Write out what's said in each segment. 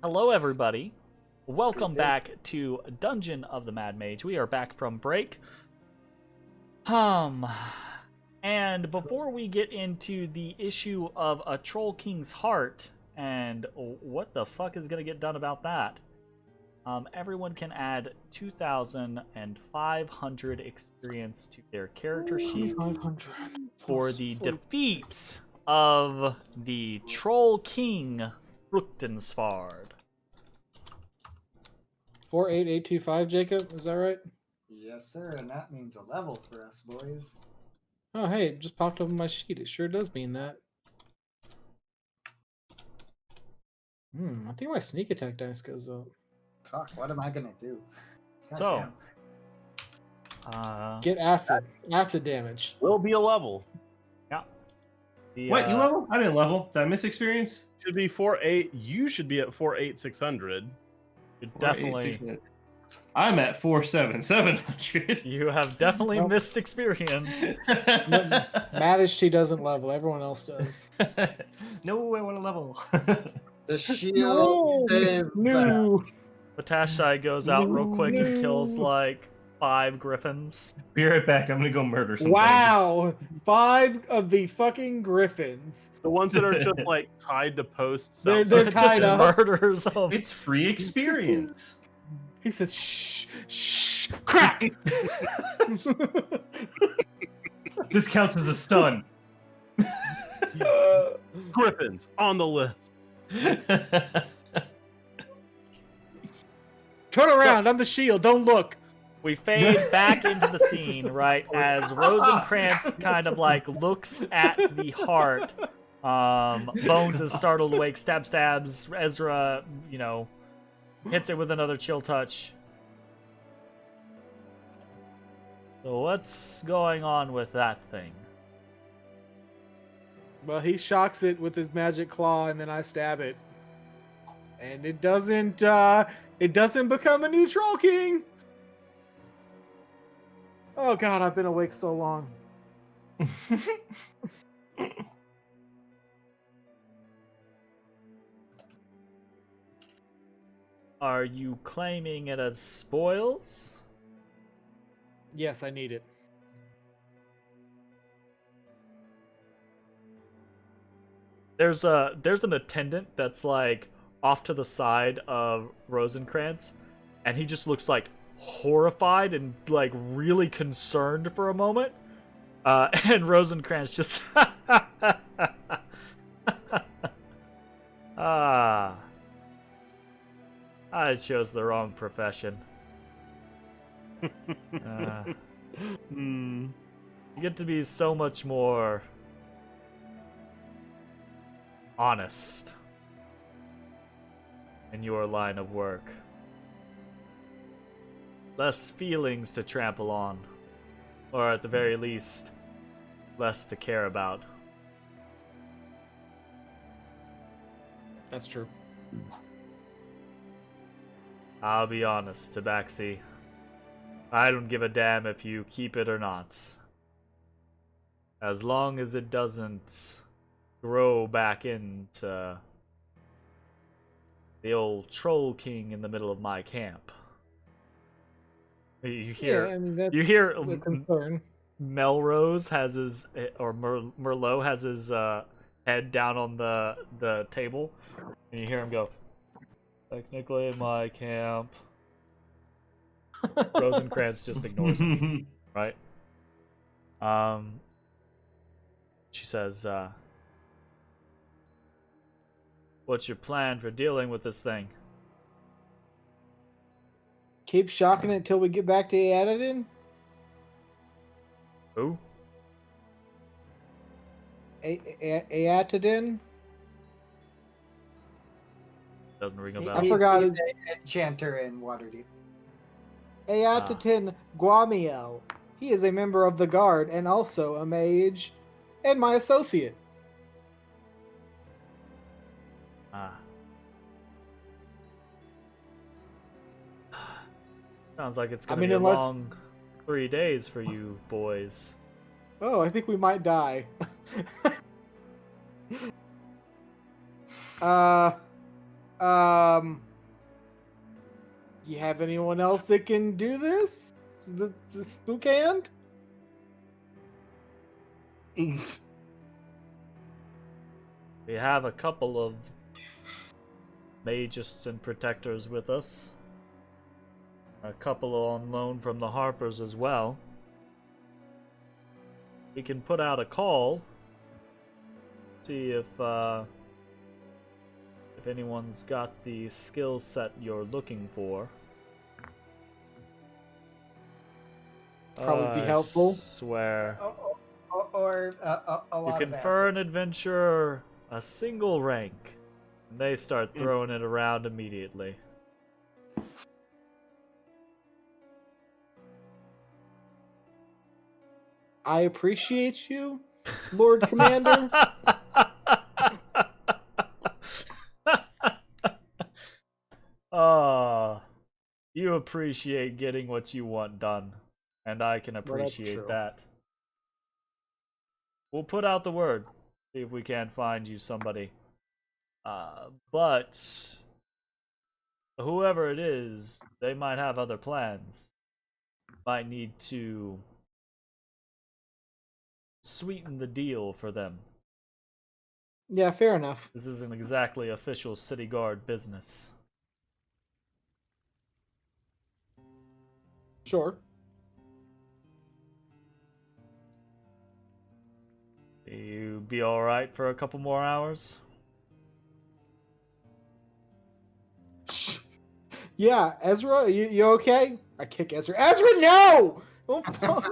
Hello, everybody. Welcome back to Dungeon of the Mad Mage. We are back from break. And before we get into the issue of a Troll King's Heart and what the fuck is going to get done about that, everyone can add 2,500 experience to their character sheets for the defeat of the Troll King Fruchtensvard. 48825, Jacob, is that right? Yes, sir, and that means a level for us, boys. Oh, hey, it just popped up on my sheet. It sure does mean that. I think my sneak attack dice goes up. Fuck, what am I gonna do? God So, damn. Get acid. Acid damage. Will be a level. Yeah. What, you level? I didn't level. Did I miss experience? Should be 4.8. You should be at 4.8600. Definitely. I'm at 4.7700. You have definitely Nope. missed experience. Matashtai doesn't level. Everyone else does. No, I want to level. The shield is No. Matashtai goes out real quick and kills like 5 griffins. Be right back. I'm gonna go murder some Wow. 5 of the fucking griffins. The ones that are just like tied to posts. They're outside. Just tied up. murders of. It's free experience. He says, shh, crack. This counts as a stun. Griffins on the list. Turn around. I'm the shield. Don't look. We fade back into the scene, right, as Rosencrantz kind of like looks at the heart. Bones is startled awake, stabs. Ezrah, hits it with another chill touch. So what's going on with that thing? Well, he shocks it with his magic claw, and then I stab it. And it doesn't become a new Troll King. Oh god, I've been awake so long. Are you claiming it as spoils? Yes, I need it. There's an attendant that's like off to the side of Rosencrantz, and he just looks like horrified and like really concerned for a moment. And Rosencrantz just I chose the wrong profession. You get to be so much more honest in your line of work. Less feelings to trample on, or at the very least, less to care about. That's true. I'll be honest, Tabaxi. I don't give a damn if you keep it or not. As long as it doesn't grow back into the old Troll King in the middle of my camp. You hear, yeah, I mean, that's you hear a concern. Melrose has his, or Merlot has his head down on the table, and you hear him go, "Technically my camp." Rosencrantz just ignores him, right? She says, "What's your plan for dealing with this thing?" Keep shocking it until we get back to Eadadin? Who? Eadadin? Doesn't ring a He- bell. I forgot he's his- an enchanter in Waterdeep. Eadadin Guamiel. He is a member of the Guard and also a mage and my associate. Sounds like it's gonna mean, be a unless- long 3 days for you boys. Oh, I think we might die. You have anyone else that can do this? The spook hand? We have a couple of magists and protectors with us. A couple on loan from the Harpers as well. We can put out a call. See if anyone's got the skill set you're looking for. Probably be helpful. I swear. Or a You lot of confer acid. an adventurer a single rank, and they start throwing it around immediately. I appreciate you, Lord Commander. You appreciate getting what you want done, and I can that's appreciate true. that. We'll put out the word, see if we can't find you somebody. But whoever it is, they might have other plans. Might need to sweeten the deal for them. Yeah, fair enough. This isn't exactly official city guard business. Sure. You be alright for a couple more hours? Yeah, Ezra, you okay? I kick Ezra. Ezra, no! Oh, fuck.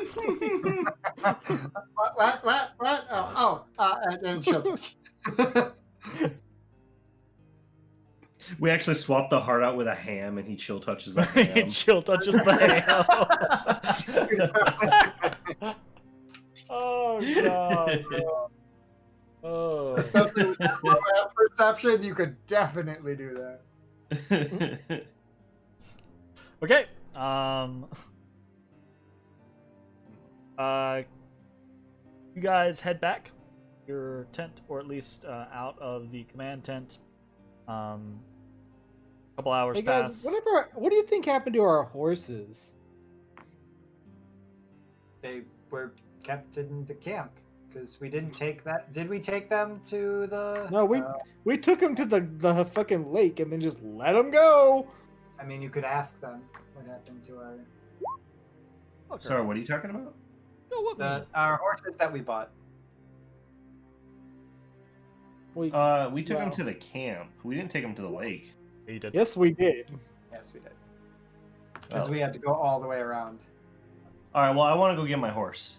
What? And then she'll touch. We actually swapped the heart out with a ham, and he chill touches the ham. Chill touches the ham. Oh god. Oh. Especially with that last perception, you could definitely do that. Okay. You guys head back your tent, or at least out of the command tent. Couple hours Hey pass. guys, what do you think happened to our horses? They were kept in the camp because we didn't take that. Did we take them to the? No, we took them to the fucking lake and then just let them go. I mean, you could ask them what happened to our Sorry, what are you talking about? our horses that we bought. We We took him to the camp. We didn't take him to the lake. You did. Yes, we did. Yes, we did. Because Oh. we had to go all the way around. All right, well, I want to go get my horse.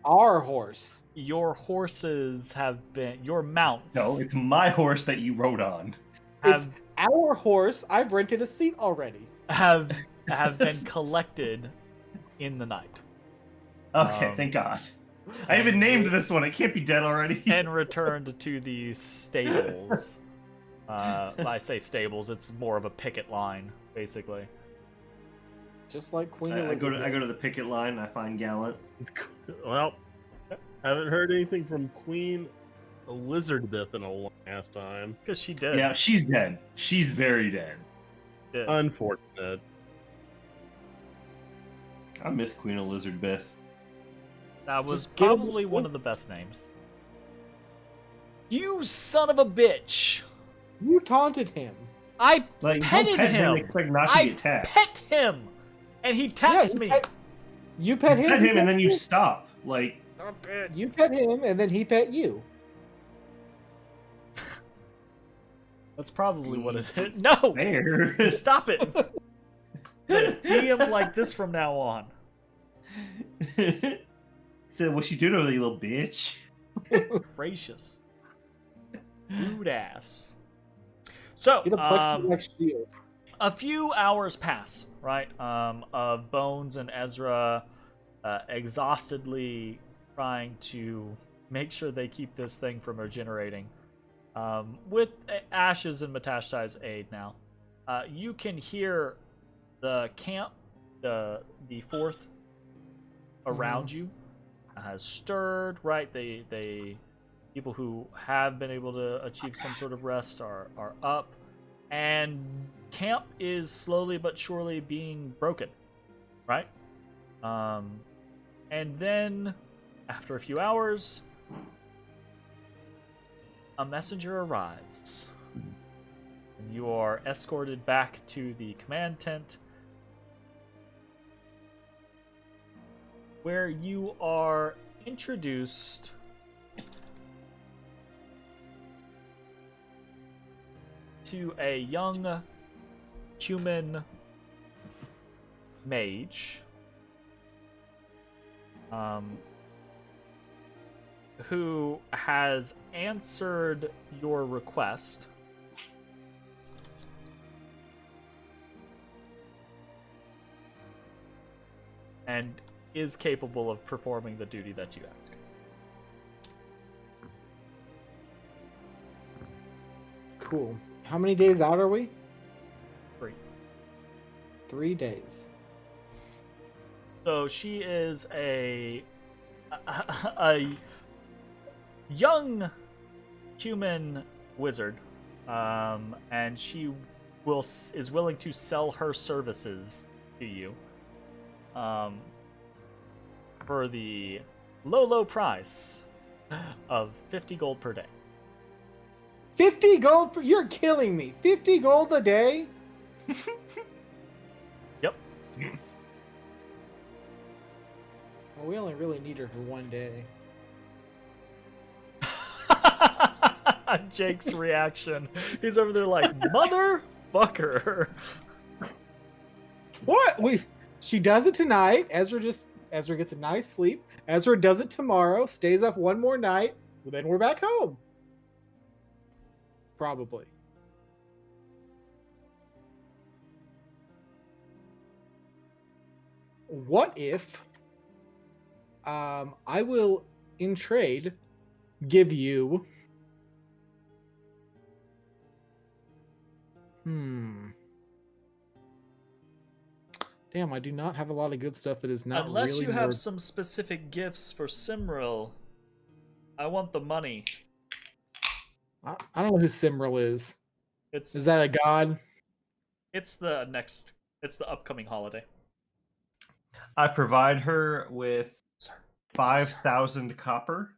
Our horse. Your horses have been your mounts. No, it's my horse that you rode on. have Our horse. I've rented a seat already. have been collected in the night Okay, thank God. I even named this one. It can't be dead already. and returned to the stables. I say stables, it's more of a picket line, basically. Just like Queen I go Elizabeth. to the picket line. I find Gallant. Well, haven't heard anything from Queen Elizabeth in a long ass time. Because she did. Yeah, she's dead. She's very dead. Yeah. Unfortunate. I miss Queen Elizabeth. That was Just get him- probably one of the best names. You son of a bitch! You taunted him. I Like, petted don't pet him. him. And expect not to I get tapped. pet him, and he taps you me. You pet him. Pet he him and then you you. stop. Like, You pet him and then he pet you. That's probably what it is. No, there. stop it. DM like this from now on. Said, what you doing over there, you little bitch? Gracious. Rude ass. So, Get a plexiglass shield. a few hours pass, right? Of Bones and Ezra exhaustedly trying to make sure they keep this thing from regenerating. With Ash's and Matashtai's aid now. You can hear the camp, the fourth around you has stirred, right? They People who have been able to achieve some sort of rest are up, and camp is slowly but surely being broken, right? And then after a few hours, a messenger arrives, and you are escorted back to the command tent, where you are introduced to a young human mage who has answered your request and is capable of performing the duty that you ask. Cool. How many days out are we? 3. 3 days. So she is a young human wizard, and she is willing to sell her services to you, for the low price of 50 gold per day. 50 gold you're killing me. 50 gold a day? Yep. Well, we only really need her for 1 day. Jake's reaction. He's over there like, motherfucker. What? She does it tonight. Ezra gets a nice sleep. Ezra does it tomorrow, stays up 1 more night, then we're back home. Probably. What if I will in trade give you Damn, I do not have a lot of good stuff that is not Unless really you have more... some specific gifts for Simril, I want the money. I don't know who Simril is. Is that a god? It's the upcoming holiday. I provide her with Sir. 5,000 copper.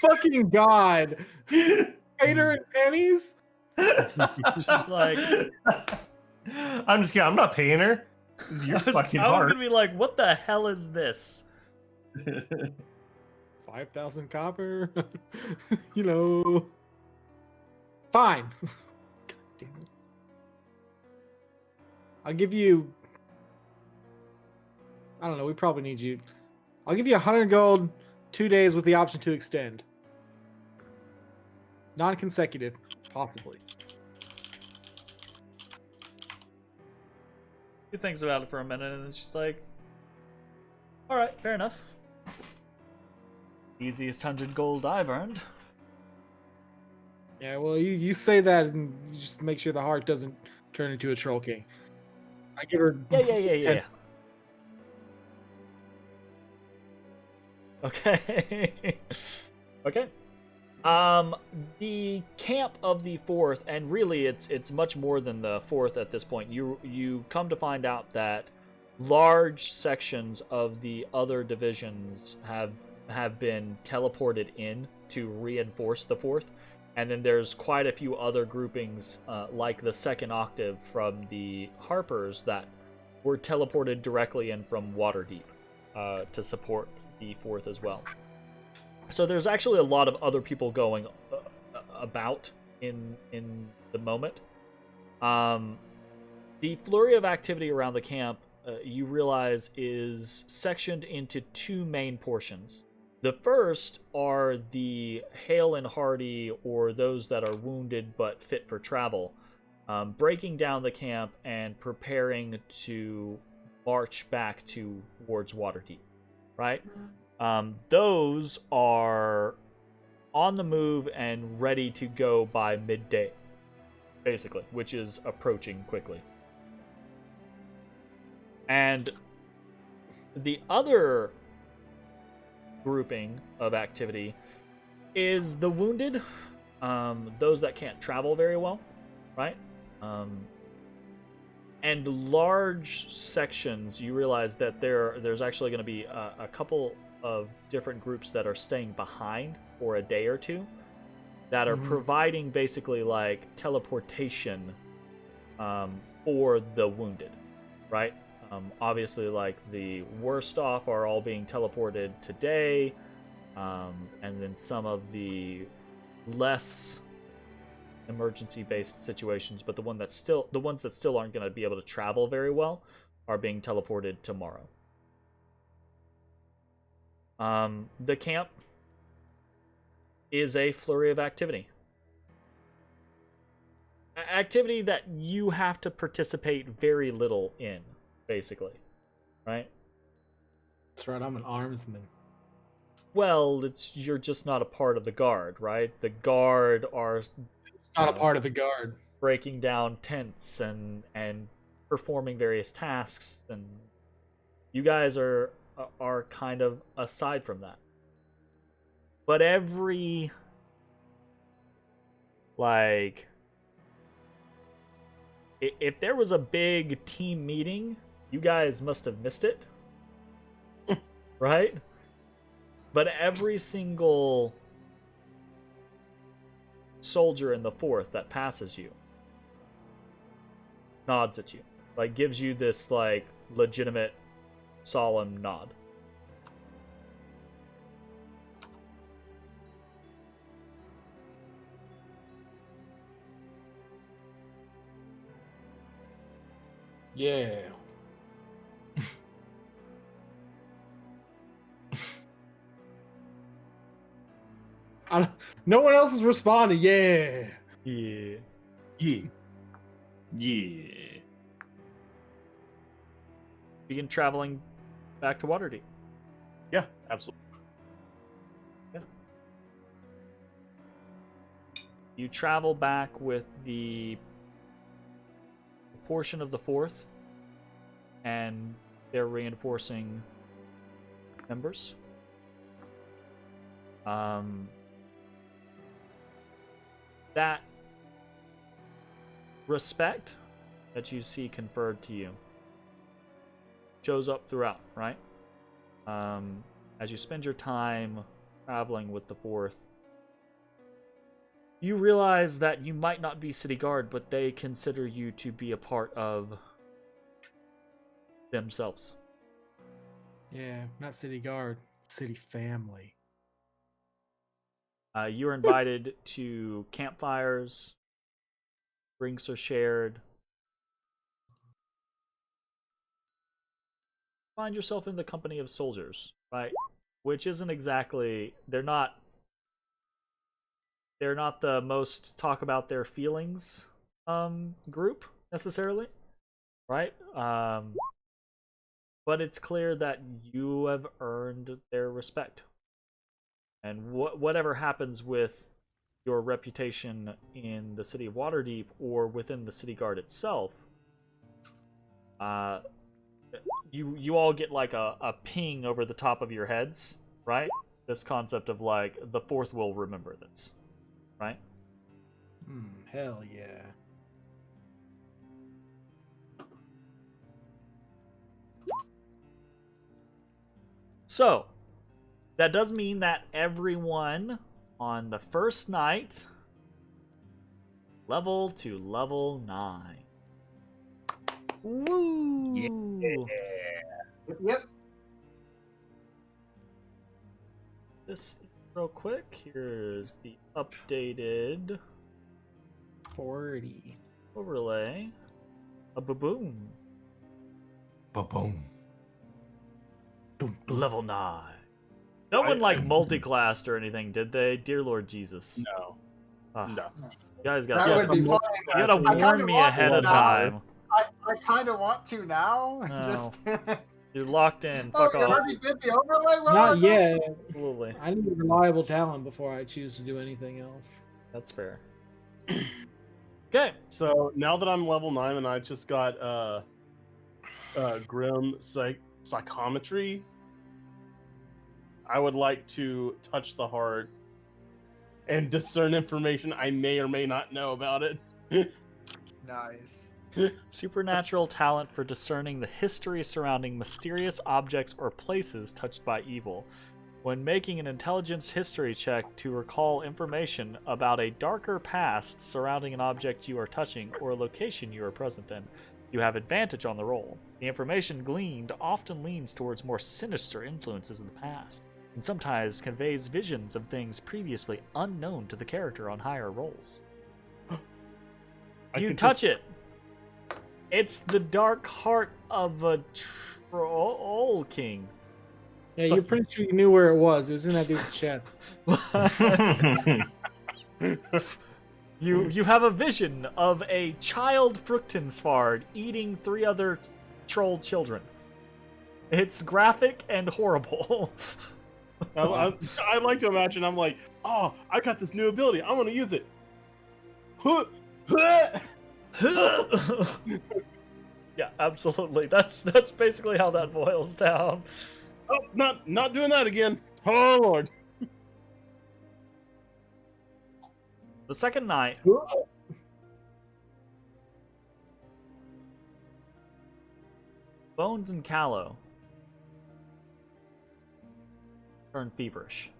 Fucking god. Paid her in pennies? She's like... I'm just kidding. I'm not paying her. This is your fucking I was heart. gonna be like, what the hell is this? 5,000 copper? You know. Fine. God damn it. I'll give you... I don't know, we probably need you... I'll give you 100 gold, 2 days with the option to extend. Non-consecutive, possibly. She thinks about it for a minute, and then she's like, alright, fair enough. Easiest 100 gold I've earned. Yeah, well, you say that and you just make sure the heart doesn't turn into a troll king. I give her... Yeah. Okay. Okay. The camp of the 4th, and really it's much more than the 4th at this point. You come to find out that large sections of the other divisions have been teleported in to reinforce the 4th, and then there's quite a few other groupings like the 2nd Octave from the Harpers that were teleported directly in from Waterdeep to support the 4th as well. So there's actually a lot of other people going about in the moment. The flurry of activity around the camp, you realize, is sectioned into 2 main portions. The first are the hale and hardy, or those that are wounded but fit for travel, breaking down the camp and preparing to march back towards Waterdeep, right? Those are on the move and ready to go by midday, basically, which is approaching quickly. And the other grouping of activity is the wounded, those that can't travel very well, right? And large sections, you realize that there's actually going to be a couple of different groups that are staying behind for a day or two that are providing basically like teleportation for the wounded, right? Obviously, like the worst off are all being teleported today, and then some of the less emergency-based situations, but the ones that still aren't going to be able to travel very well are being teleported tomorrow. The camp is a flurry of activity. Activity that you have to participate very little in, basically. Right? That's right, I'm an armsman. Well, you're just not a part of the guard, right? The guard are Not a part of the guard. breaking down tents and performing various tasks, and you guys are kind of aside from that. But every like if there was a big team meeting, you guys must have missed it. Right? But every single soldier in the 4th that passes you nods at you, like gives you this like legitimate solemn nod. Yeah. No one else is responding. Yeah. Yeah. Yeah. Yeah. Begin traveling back to Waterdeep. Yeah, absolutely. You travel back with the portion of the 4th, and they're reinforcing members. That respect that you see conferred to you shows up throughout, right? As you spend your time traveling with the 4th, you realize that you might not be city guard, but they consider you to be a part of themselves. Yeah, not city guard, city family. You're invited to campfires, drinks are shared. Find yourself in the company of soldiers, right? Which isn't exactly, they're not the most talk about their feelings group necessarily, right? But it's clear that you have earned their respect, and whatever happens with your reputation in the city of Waterdeep or within the city guard itself, you all get like a ping over the top of your heads, right? This concept of like the 4th will remember this, right? Hell yeah. So, that does mean that everyone on the first night level to level 9. Woo! Yep. This real quick. Here's the updated 40. overlay. A baboon. Ba-boom. Level 9. No one like multi-classed or anything, did they? Dear Lord Jesus. No. Ah, No. You guys That got would be fun. you gotta I kinda warn me want ahead to of now. time. I kind of want to now. No. Just. You're locked in. Oh, Fuck you off. already did the overlay? Well, Not yet. Absolutely. I need reliable talent before I choose to do anything else. That's fair. Okay. So now that I'm level 9 and I just got Grim Psychometry, I would like to touch the heart and discern information I may or may not know about it. Nice. Supernatural talent for discerning the history surrounding mysterious objects or places touched by evil. When making an intelligence history check to recall information about a darker past surrounding an object you are touching or a location you are present in, you have advantage on the roll. The information gleaned often leans towards more sinister influences of the past, and sometimes conveys visions of things previously unknown to the character on higher rolls. You touch it. It's the dark heart of a troll king. Yeah, you're pretty sure you knew where it was. It was in that dude's chest. You have a vision of a child Fructensvard eating 3 other troll children. It's graphic and horrible. I like to imagine I'm like, oh, I got this new ability. I'm going to use it. Yeah, absolutely. That's basically how that boils down. Oh, not doing that again. Oh, Lord. The second night, Bones and Callow turn feverish.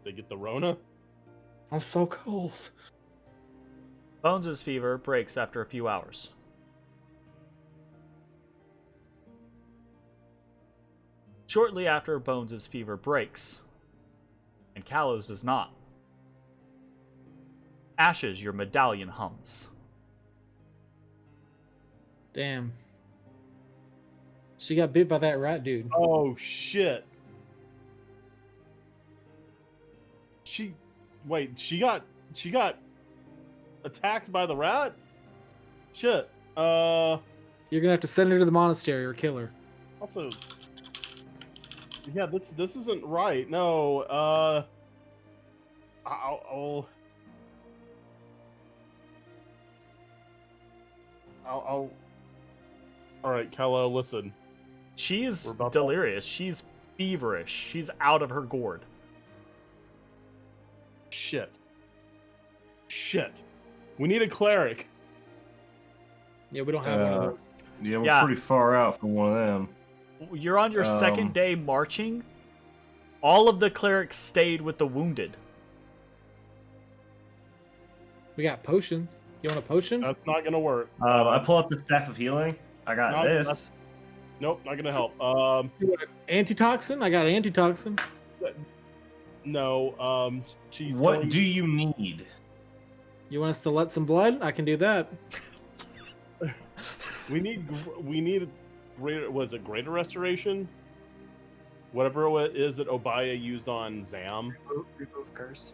They get the Rona? I'm so cold. Bones' fever breaks after a few hours. Shortly after Bones' fever breaks, and Callow's does not, Ashes, your medallion hums. Damn. She got bit by that rat dude. Oh, shit. She got attacked by the rat? Shit. You're gonna have to send her to the monastery or kill her. Also, yeah, this isn't right. No, I'll all right, Kello, listen. She's delirious. She's feverish. She's out of her gourd. Shit. We need a cleric. Yeah, we don't have one of those. Yeah, we're pretty far out from one of them. You're on your second day marching. All of the clerics stayed with the wounded. We got potions. You want a potion? That's not gonna work. I pull up the staff of healing. I got this. Nope, not gonna help. You want an antitoxin? I got antitoxin. No. What do you need? You want us to let some blood? I can do that. We need greater. Was it greater restoration? Whatever it is that Obaya used on Zam. Remove curse.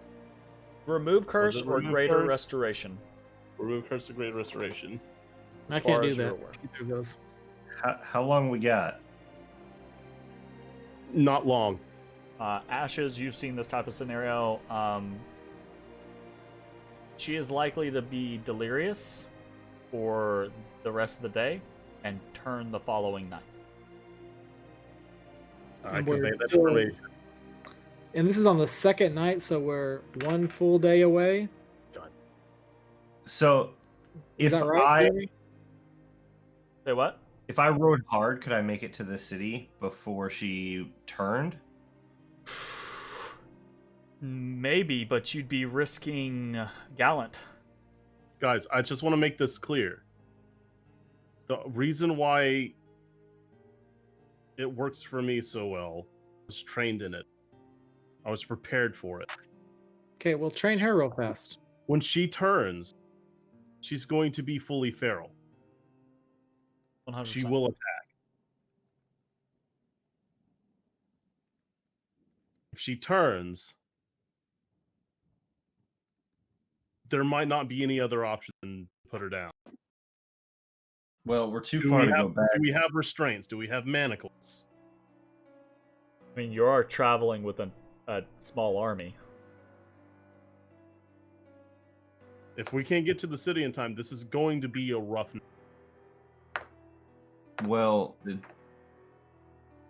Remove curse or remove greater curse? restoration. Remove curse or greater restoration. I As can't far do as you're that. aware. Either of those. How long we got? Not long. Ashes, you've seen this type of scenario. She is likely to be delirious for the rest of the day and turn the following night. I And we're convey that still- information. And this is on the second night, so we're one full day away. So, Is if that right? Say what? if I rode hard, could I make it to the city before she turned? Maybe, but you'd be risking Gallant. Guys, I just want to make this clear. The reason why it works for me so well, I was trained in it. I was prepared for it. Okay, we'll train her real fast. When she turns, she's going to be fully feral. 100%. She will attack. If she turns, there might not be any other option than to put her down. Well, we're too Do far we, to have, go back. do we have restraints? Do we have manacles? I mean, you are traveling with a small army. If we can't get to the city in time, this is going to be a rough night. Well,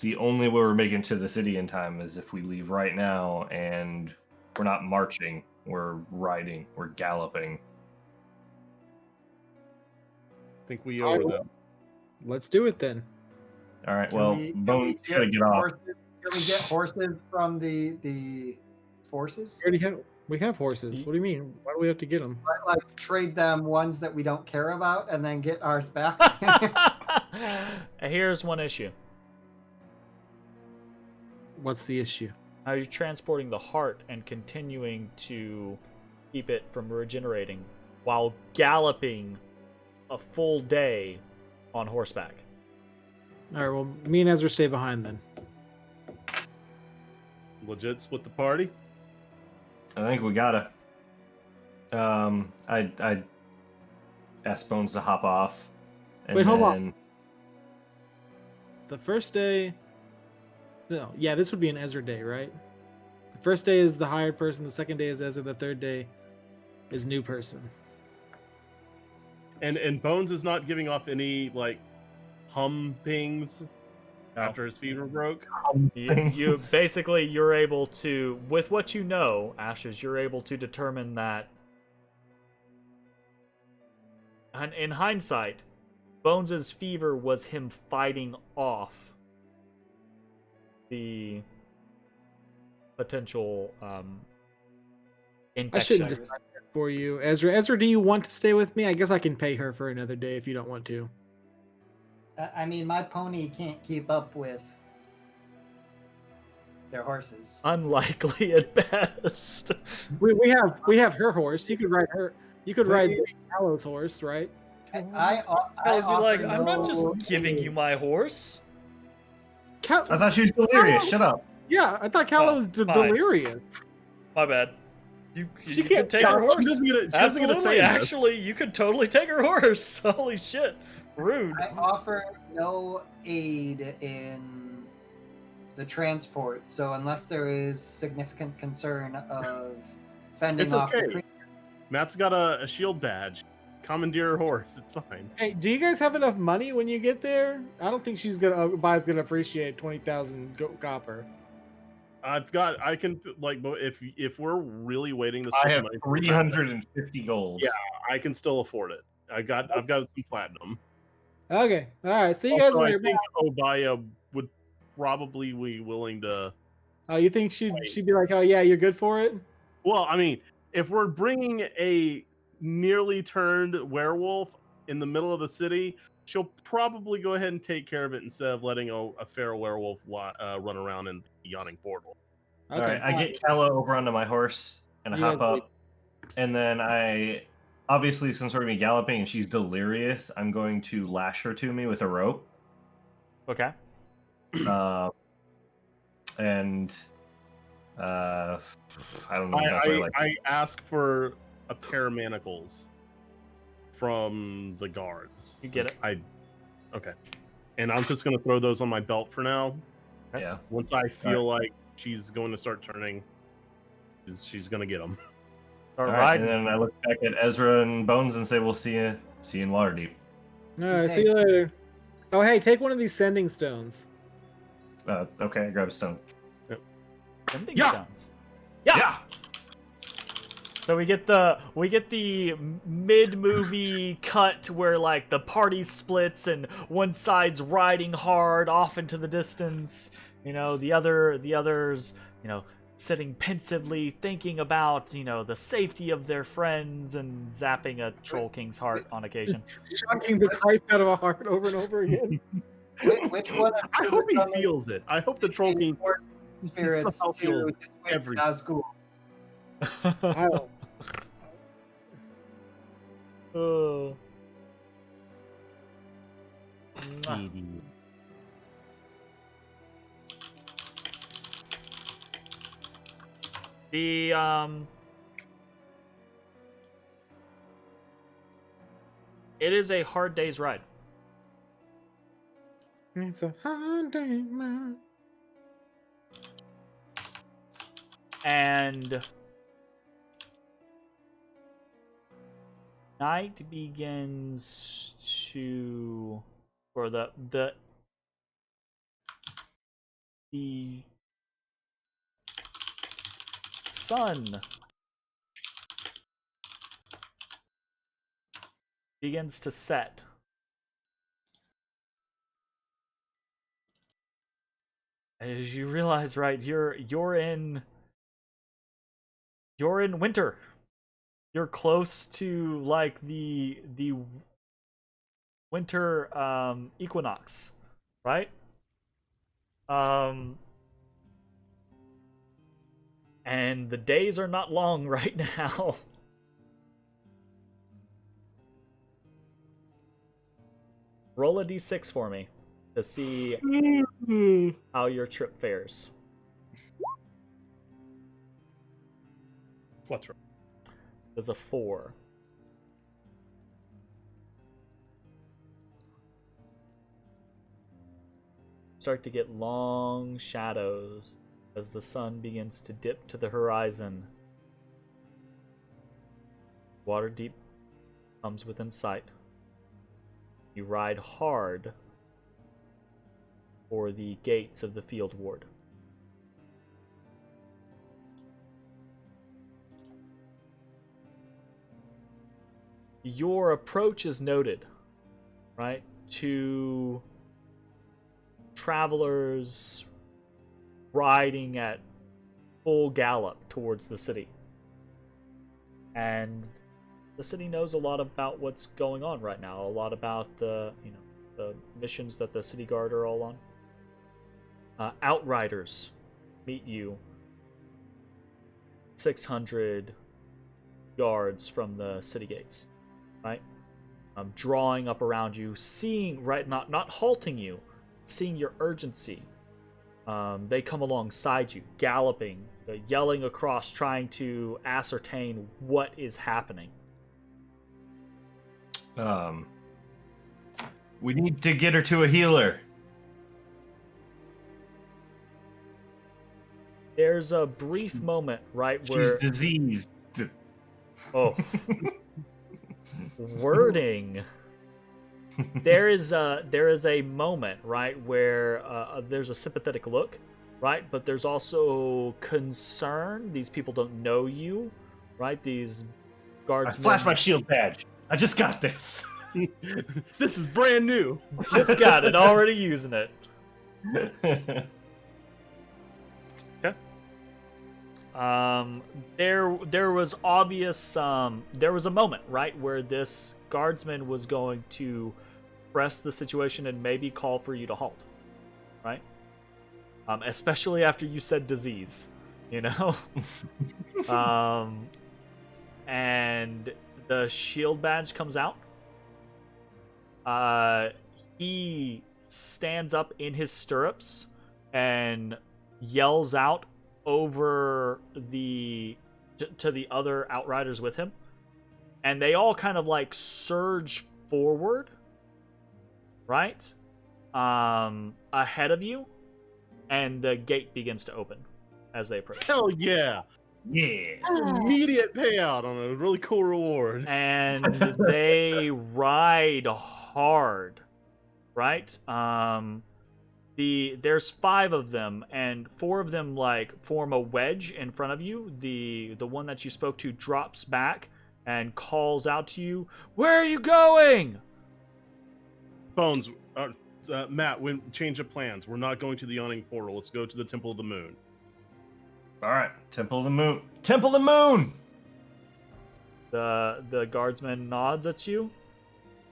the only way we're making it to the city in time is if we leave right now, and we're not marching, we're riding, we're galloping. I think we owe them. Let's do it then. All right. Can Well, we Bones gotta get off. horses? Can we get horses from the forces? We have horses. What do you mean? Why do we have to get them? Like trade them ones that we don't care about, and then get ours back. Here's one issue. What's the issue? How you're transporting the heart and continuing to keep it from regenerating while galloping a full day on horseback. All right. Well, me and Ezra stay behind then. Legit split the party. I think we gotta. I asked Bones to hop off. And Wait, hold on. then- The first day. No, yeah, this would be an Ezra day, right? The first day is the hired person. The second day is Ezra. The third day is new person. And Bones is not giving off any like hum pings after his fever broke. You basically, you're able to, with what you know, Ashes, you're able to determine that, and in hindsight, Bones's fever was him fighting off the potential I infection. shouldn't decide that for you, Ezra. Ezra, do you want to stay with me? I guess I can pay her for another day if you don't want to. I mean, my pony can't keep up with their horses. Unlikely at best. We have her horse. You could ride her. You could ride Callow's horse, right? I I was like, offer I'm not just no giving aid. you my horse. I thought she was delirious. Shut up. Yeah, I thought Callow Oh, was fine. delirious. My bad. You She could can't take tell. her horse. She doesn't get to Absolutely. say this. Actually, you could totally take her horse. Holy shit. Rude. I offer no aid in the transport. So unless there is significant concern of fending It's off the okay. creature, Matt's got a shield badge. Commandeer a horse. It's fine. Hey, do you guys have enough money when you get there? I don't think Vi's gonna appreciate 20,000 copper. I can like if we're really waiting this I much have money, 350 gold. Yeah. I can still afford it. I've got some platinum. Okay, all right. See you guys Also, I later. think Obaya would probably be willing to. Oh, you think she'd be like, oh yeah, you're good for it? Well, I mean, if we're bringing a nearly turned werewolf in the middle of the city, she'll probably go ahead and take care of it instead of letting a feral werewolf run around in the yawning portal. Okay. All right, I get Callow over onto my horse and I You hop guys up, and then obviously since we're gonna be galloping and she's delirious, I'm going to lash her to me with a rope. Okay. And I don't know. That's what I like. I ask for a pair of manacles from the guards. You get it. Okay. And I'm just gonna throw those on my belt for now. Yeah. Once I feel like she's going to start turning, she's gonna get them. All All right. right, and then I look back at Ezra and Bones and say, "We'll see you in Waterdeep." All right, Be see you safe. later. Oh, hey, take one of these sending stones. Okay, I grab a stone. Sending Yeah. stones. Yeah. So we get the mid movie cut where like the party splits and one side's riding hard off into the distance, you know, the others, you know, sitting pensively thinking about, you know, the safety of their friends and zapping a troll king's heart on occasion. Shocking the Christ out of a heart over and over again. which one? of I you hope he becoming feels it. I hope the troll king force spirits somehow feels to dissuade every- Nazgul? I don't. Oh. Mwah. The it is a hard day's ride. It's a hard day, man. And night begins to or the sun begins to set. As you realize, right, you're in winter. You're close to like the winter equinox, right? And the days are not long right now. Roll a d6 for me to see how your trip fares. What's wrong? There's a 4. Start to get long shadows as the sun begins to dip to the horizon. Waterdeep comes within sight. You ride hard for the gates of the field ward. Your approach is noted, right, to travelers riding at full gallop towards the city. And the city knows a lot about what's going on right now, a lot about the missions that the city guard are all on. Outriders meet you 600 yards from the city gates, right? Drawing up around you, seeing, right, not halting you, seeing your urgency. They come alongside you, galloping, yelling across, trying to ascertain what is happening. We need to get her to a healer. There's a brief moment, right, where She's diseased. oh, wording. There is a moment, right, where there's a sympathetic look, right, but there's also concern. These people don't know you, right? These guardsmen. I flashed my shield badge. I just got this. This is brand new. Just got it, already using it. Okay. There was obvious. There was a moment, right, where this guardsman was going to press the situation and maybe call for you to halt, right? Especially after you said disease, you know. And the shield badge comes out. He stands up in his stirrups and yells out over to the other outriders with him, and they all kind of like surge forward, right, ahead of you, and the gate begins to open as they approach. Hell yeah! Yeah. Immediate payout on a really cool reward. And they ride hard, right? There's 5 of them, and 4 of them like form a wedge in front of you. The one that you spoke to drops back and calls out to you, "Where are you going?" Bones, Matt, we change of plans. We're not going to the Yawning Portal. Let's go to the Temple of the Moon. All right, Temple of the Moon. Temple of the Moon. The guardsman nods at you,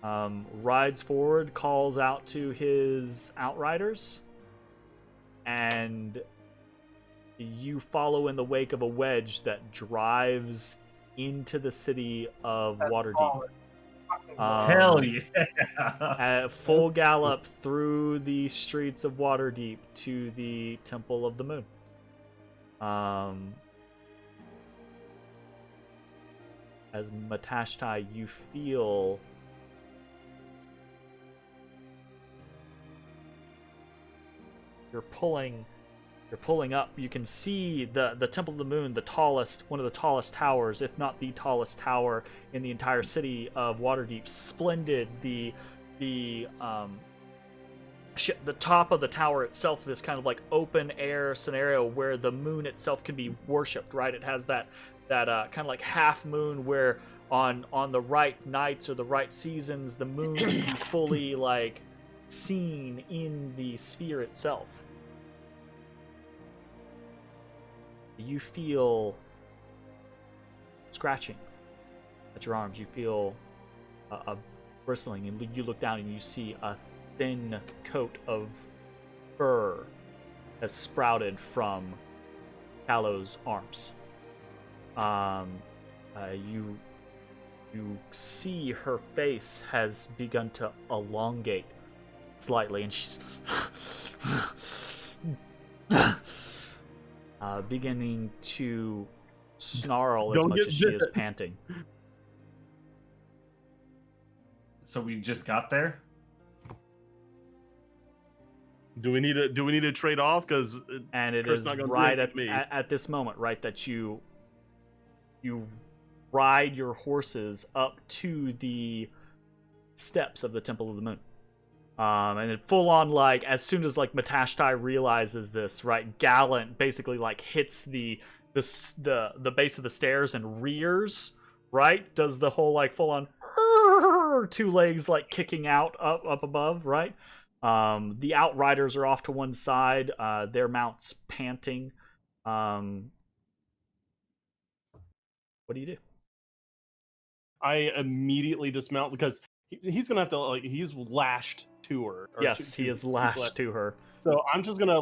rides forward, calls out to his outriders, and you follow in the wake of a wedge that drives into the city of Waterdeep. Hell yeah! At full gallop through the streets of Waterdeep to the Temple of the Moon. As Matashtai, you feel you're pulling up. You can see the Temple of the Moon, one of the tallest towers, if not the tallest tower in the entire city of Waterdeep. Splendid. The the top of the tower itself, this kind of like open air scenario where the moon itself can be worshipped, right? It has that kind of like half moon where on the right nights or the right seasons, the moon can be fully like seen in the sphere itself. You feel scratching at your arms. You feel a bristling, and you look down and you see a thin coat of fur has sprouted from Callow's arms. You see her face has begun to elongate slightly, and she's beginning to snarl as much as she is panting. So we just got there? Do we need to trade off? Because and it is right at this moment, right, that you ride your horses up to the steps of the Temple of the Moon. And it full on, like, as soon as like Matashtai realizes this, right, Gallant basically like hits the base of the stairs and rears, right? Does the whole like full on 2 legs like kicking out up above, right? The outriders are off to one side, their mounts panting. What do you do? I immediately dismount because he's gonna have to, like, he's lashed to her. Yes, he is lashed to her. So I'm just gonna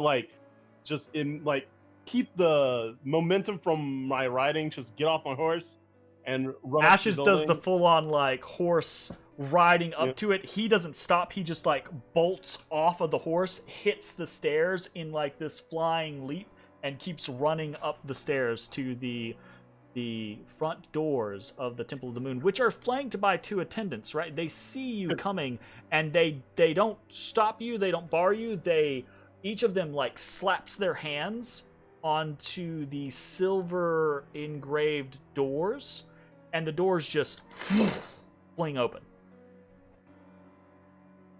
keep the momentum from my riding, just get off my horse and run. Ashes does the full on like horse riding up to it. He doesn't stop. He just like bolts off of the horse, hits the stairs in like this flying leap, and keeps running up the stairs to the front doors of the Temple of the Moon, which are flanked by 2 attendants, right? They see you coming, and they don't stop you, they don't bar you, each of them like slaps their hands onto the silver engraved doors, and the doors just fling open.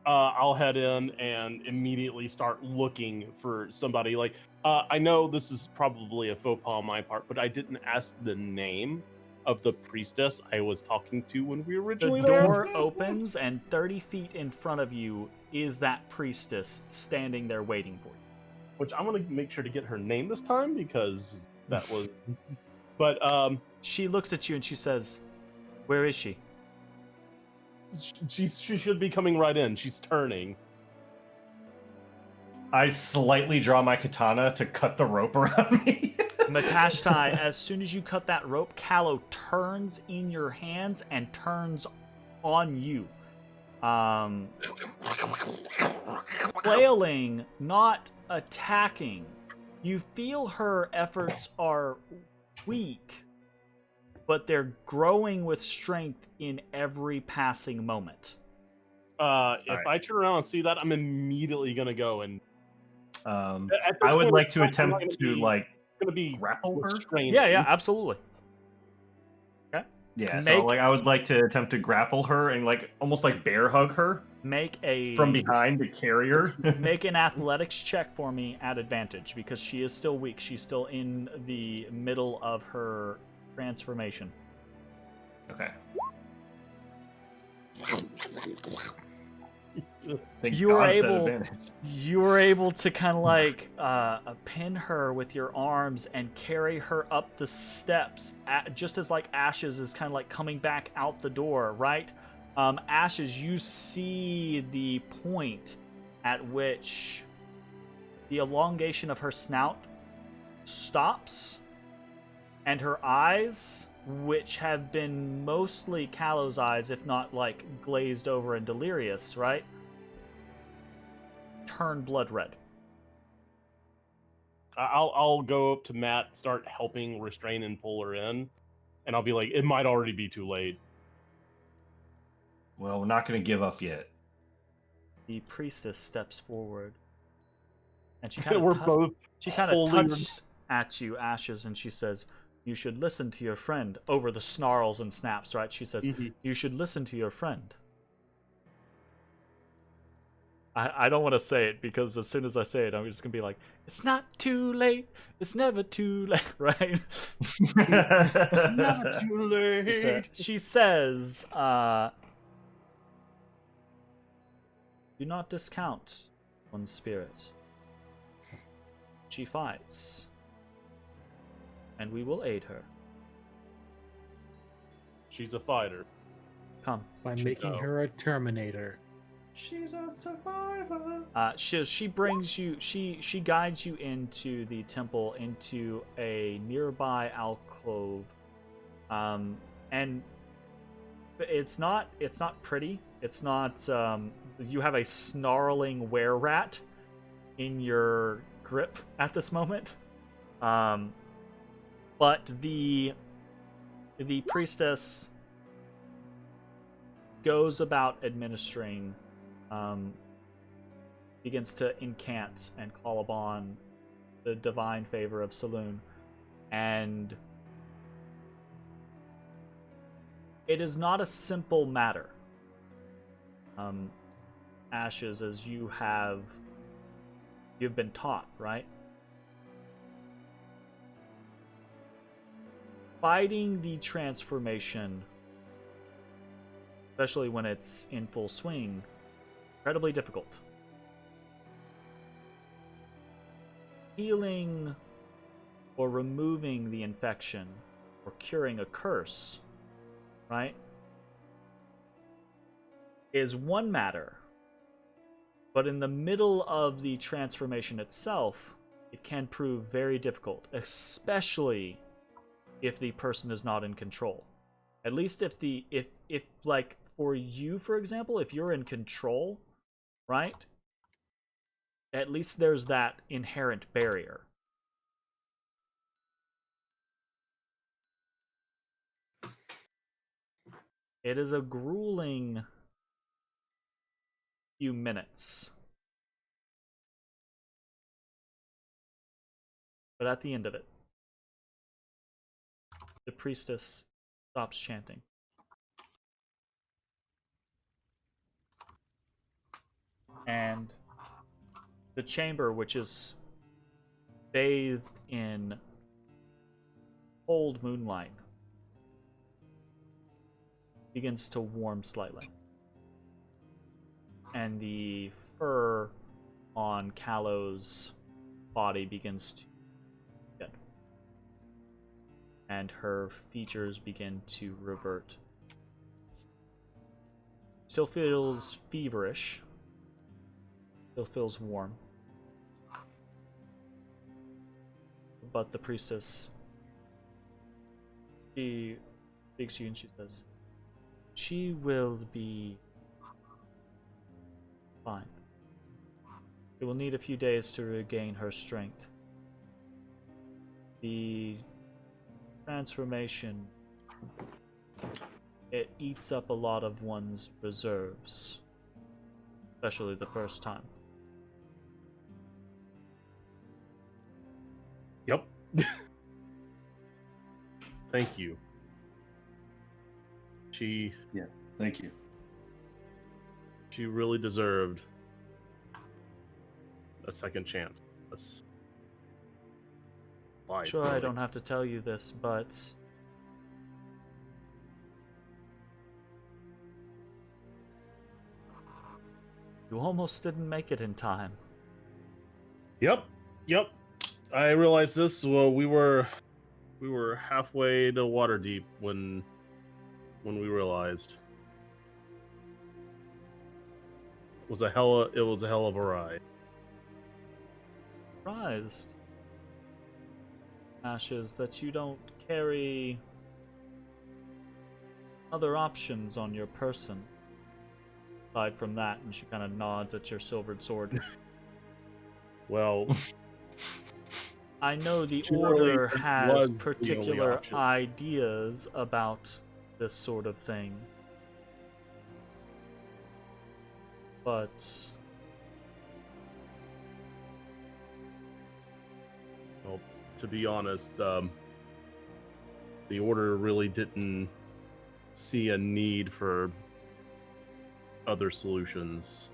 I'll head in and immediately start looking for somebody. Like, I know this is probably a faux pas on my part, but I didn't ask the name of the priestess I was talking to when we originally. The door opens, and 30 feet in front of you is that priestess standing there waiting for you. Which I'm gonna make sure to get her name this time, because that was. But she looks at you and she says, "Where is she?" She should be coming right in. She's turning. I slightly draw my katana to cut the rope around me. Matashtai, as soon as you cut that rope, Callow turns in your hands and turns on you. Flailing, not attacking. You feel her efforts are weak, but they're growing with strength in every passing moment. If I turn around and see that, I'm immediately gonna go and. I would like to attempt to like. It's gonna be grapple her. Yeah, absolutely. Okay. Yeah, so like I would like to attempt to grapple her and like almost like bear hug her. From behind to carry her. Make an athletics check for me at advantage, because she is still weak. She's still in the middle of her transformation. Okay. You were able to kind of like pin her with your arms and carry her up the steps, just as like Ashes is kind of like coming back out the door, right? Ashes, you see the point at which the elongation of her snout stops, and her eyes, which have been mostly Callow's eyes, if not like glazed over and delirious, right, turn blood red. I'll go up to Matt, start helping restrain and pull her in, and I'll be like, it might already be too late. Well, we're not going to give up yet. The priestess steps forward, and she kind of touches at you, Ashes, and she says, "You should listen to your friend." Over the snarls and snaps, right? She says, "You should listen to your friend." I don't want to say it because as soon as I say it, I'm just gonna be like, it's not too late. It's never too late, right? Never too late. She says, do not discount one's spirit. She fights, and we will aid her. She's a fighter. Come. By Should making go. her a Terminator. She's a survivor. She brings you. She guides you into the temple, into a nearby alcove, and it's not pretty. It's not. You have a snarling were-rat in your grip at this moment, but the priestess goes about administering. Begins to incant and call upon the divine favor of Saloon, and it is not a simple matter. Ashes, as you've been taught, right? Fighting the transformation, especially when it's in full swing, incredibly difficult. Healing or removing the infection or curing a curse, right, is one matter. But in the middle of the transformation itself, it can prove very difficult, especially if the person is not in control. At least if like for you, for example, if you're in control, right? At least there's that inherent barrier. It is a grueling few minutes. But at the end of it, the priestess stops chanting. And the chamber, which is bathed in cold moonlight, begins to warm slightly. And the fur on Callow's body begins to get. And her features begin to revert. Still feels feverish. Still feels warm. But the priestess, she speaks to you and she says, she will be fine. She will need a few days to regain her strength. The transformation, it eats up a lot of one's reserves, especially the first time. Yep. Thank you. Thank you. She really deserved a second chance. Sure, I don't have to tell you this, but you almost didn't make it in time. Yep. I realized this. Well, we were halfway to Waterdeep when we realized it was a hell of a ride. Surprised, Ashes, that you don't carry other options on your person. Aside from that, and she kind of nods at your silvered sword. Well, I know the Generally, Order that has was the only particular option. ideas about this sort of thing. But well, to be honest, the Order really didn't see a need for other solutions.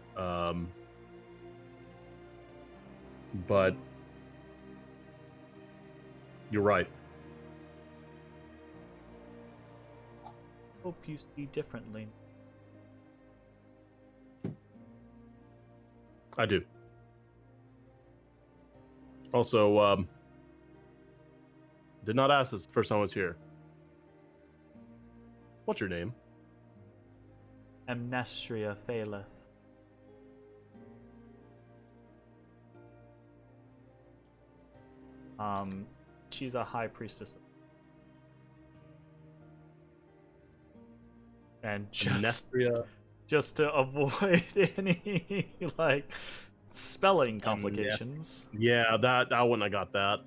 But you're right. Hope you see differently. I do. Also, did not ask this the first time I was here. What's your name? Amnestria faileth. She's a high priestess. And Nestria. just to avoid any like spelling complications. Yeah, that I wouldn't have got that.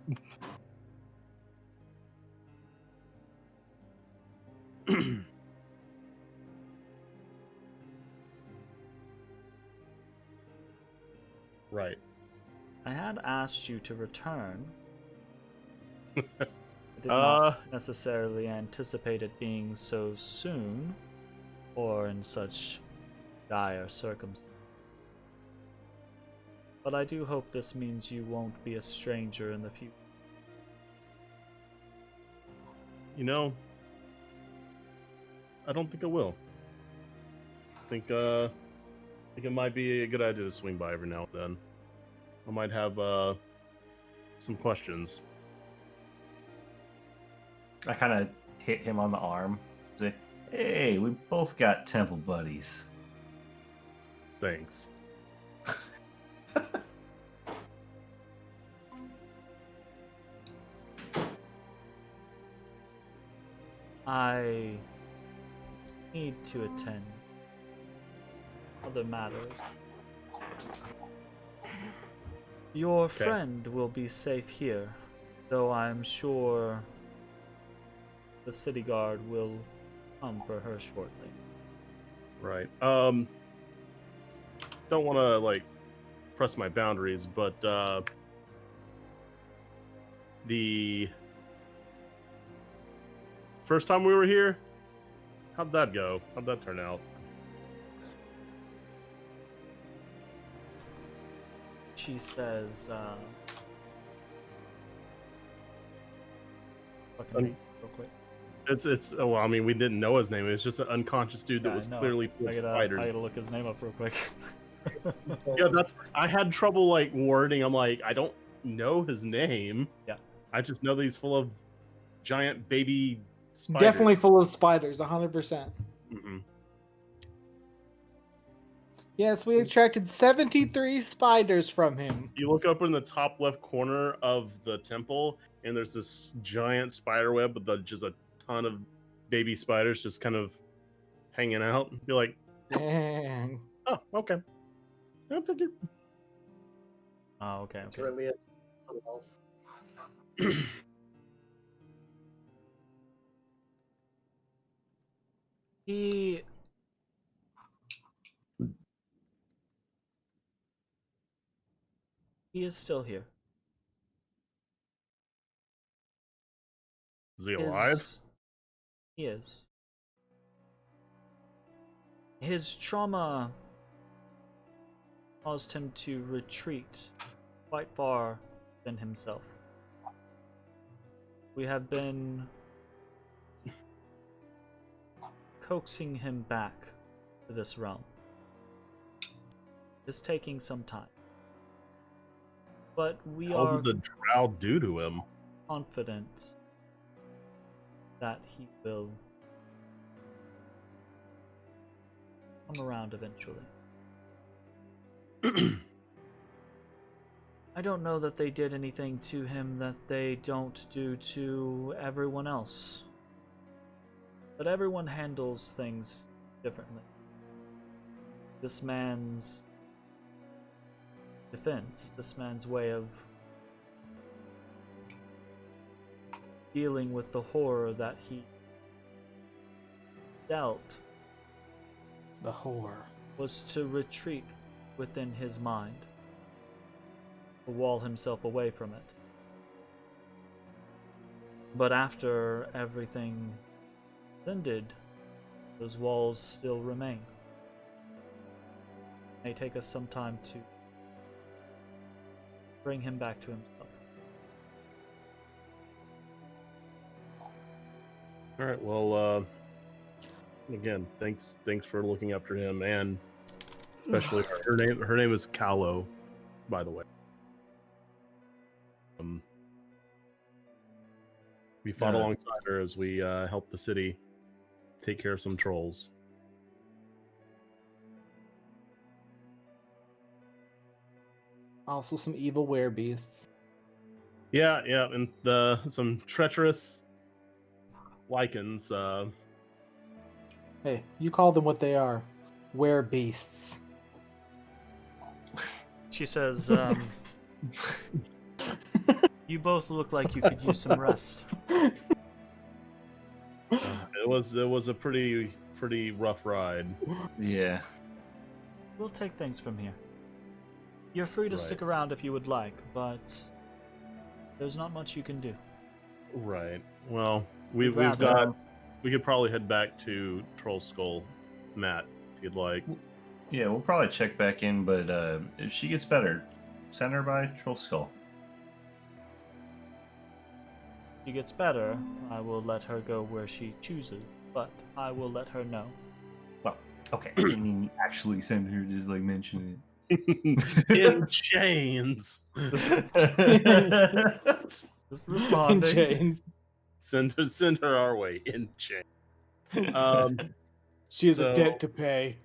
Right. I had asked you to return. I did not necessarily anticipate it being so soon, or in such dire circumstances. But I do hope this means you won't be a stranger in the future. You know, I don't think I will. I think it might be a good idea to swing by every now and then. I might have some questions. I kind of hit him on the arm. Say, hey, we both got temple buddies. Thanks. I need to attend other matters. Your friend will be safe here, though I'm sure the city guard will come for her shortly. Right. Don't want to like press my boundaries, but the first time we were here, how'd that go? How'd that turn out? She says, fucking wait, real quick. It's well, I mean, we didn't know his name. It was just an unconscious dude that Yeah, was I know. clearly full of I spiders. gotta look his name up real quick. Yeah, I had trouble like wording. I'm like, I don't know his name. Yeah. I just know that he's full of giant baby spiders. Definitely full of spiders, 100%. Mm-hmm. Yes, we attracted 73 spiders from him. You look up in the top left corner of the temple, and there's this giant spider web with just a ton of baby spiders just kind of hanging out. Be like, Dang. oh, okay. I figured. Oh, okay. It's Okay. really a elf. He is still here. Is he alive? He is. His trauma caused him to retreat quite far than himself. We have been coaxing him back to this realm. It's taking some time. But we What are did the drow do to him? confident that he will come around eventually. I don't know that they did anything to him that they don't do to everyone else. But everyone handles things differently. This man's defense, this man's way of dealing with the horror that he dealt The whore. was to retreat within his mind, to wall himself away from it. But after everything ended, those walls still remain. It may take us some time to bring him back to himself. All right. Well, again, thanks for looking after him, and especially her name is Callow, by the way. We fought alongside her as we helped the city take care of some trolls. Also, some evil werebeasts. Yeah, and some treacherous lichens. Hey, you call them what they are. Werebeasts. She says, "You both look like you could use some rest." It was a pretty rough ride. Yeah. We'll take things from here. You're free to Right. stick around if you would like, but there's not much you can do. Right. Well, we could probably head back to Troll Skull, Matt, if you'd like. Yeah, we'll probably check back in, but if she gets better, send her by Troll Skull. If she gets better, I will let her go where she chooses, but I will let her know. Well, okay. I mean, actually send her, just like mention it. In chains. Just In responding. chains. Send her our way in chains. She has So- a debt to pay.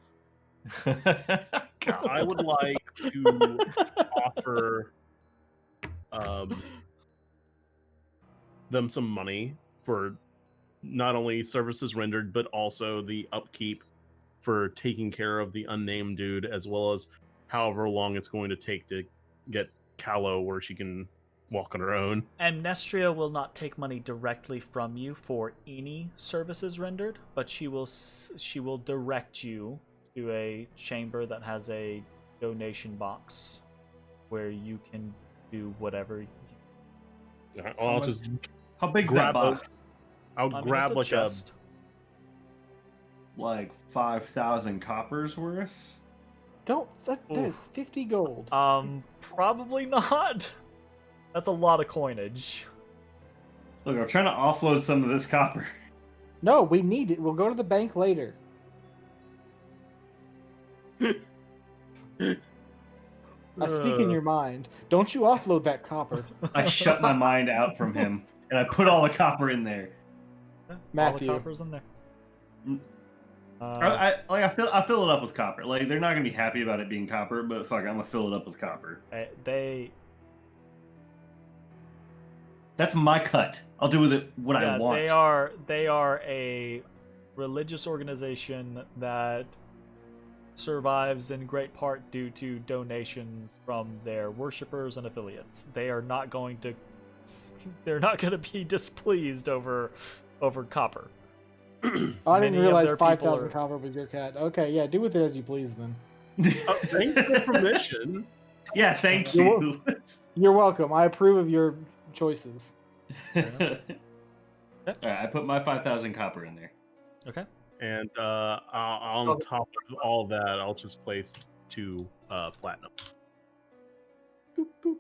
I would like to offer them some money for not only services rendered, but also the upkeep for taking care of the unnamed dude, as well as however long it's going to take to get Callow where she can walk on her own. And Nestria will not take money directly from you for any services rendered, but she will direct you to a chamber that has a donation box where you can do whatever. I'll just How big's grab that box? I'll grab like chest. Like 5,000 coppers worth? That is Oof. 50 gold. Probably not. That's a lot of coinage. Look, I'm trying to offload some of this copper. No, we need it. We'll go to the bank later. I speak in your mind. Don't you offload that copper. I shut my mind out from him, and I put all the copper in there. Yeah, all Matthew. the copper's in there. Mm. Uh, I fill it up with copper. Like, they're not gonna be happy about it being copper, but fuck, I'm gonna fill it up with copper. they That's my cut. I'll do with it what yeah, I want. they are a religious organization that survives in great part due to donations from their worshippers and affiliates. They're not going to be displeased over copper. Oh, I didn't Many of realize their people 5,000 are- copper was your cat. Okay, yeah, do with it as you please then. thanks for permission. Yeah, thank You're you. You're welcome. I approve of your choices. Alright, I put my 5,000 copper in there. Okay. And on top of all that, I'll just place 2 platinum. Boop, boop.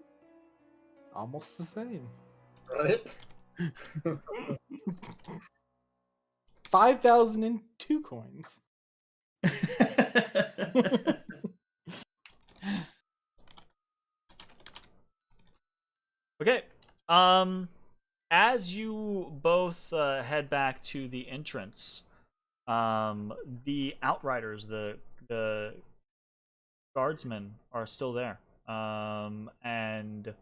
Almost the same. Right? 5,002 coins. Okay. As you both head back to the entrance, the outriders, the guardsmen are still there, and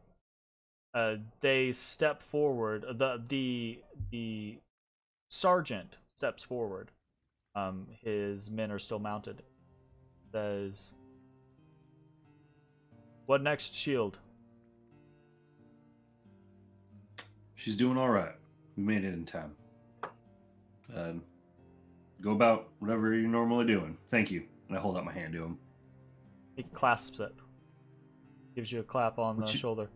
they step forward. The sergeant steps forward. His men are still mounted. Says, "What next, Shield?" She's doing all right. We made it in time. Go about whatever you're normally doing. Thank you. And I hold out my hand to him. He clasps it. Gives you a clap on the shoulder.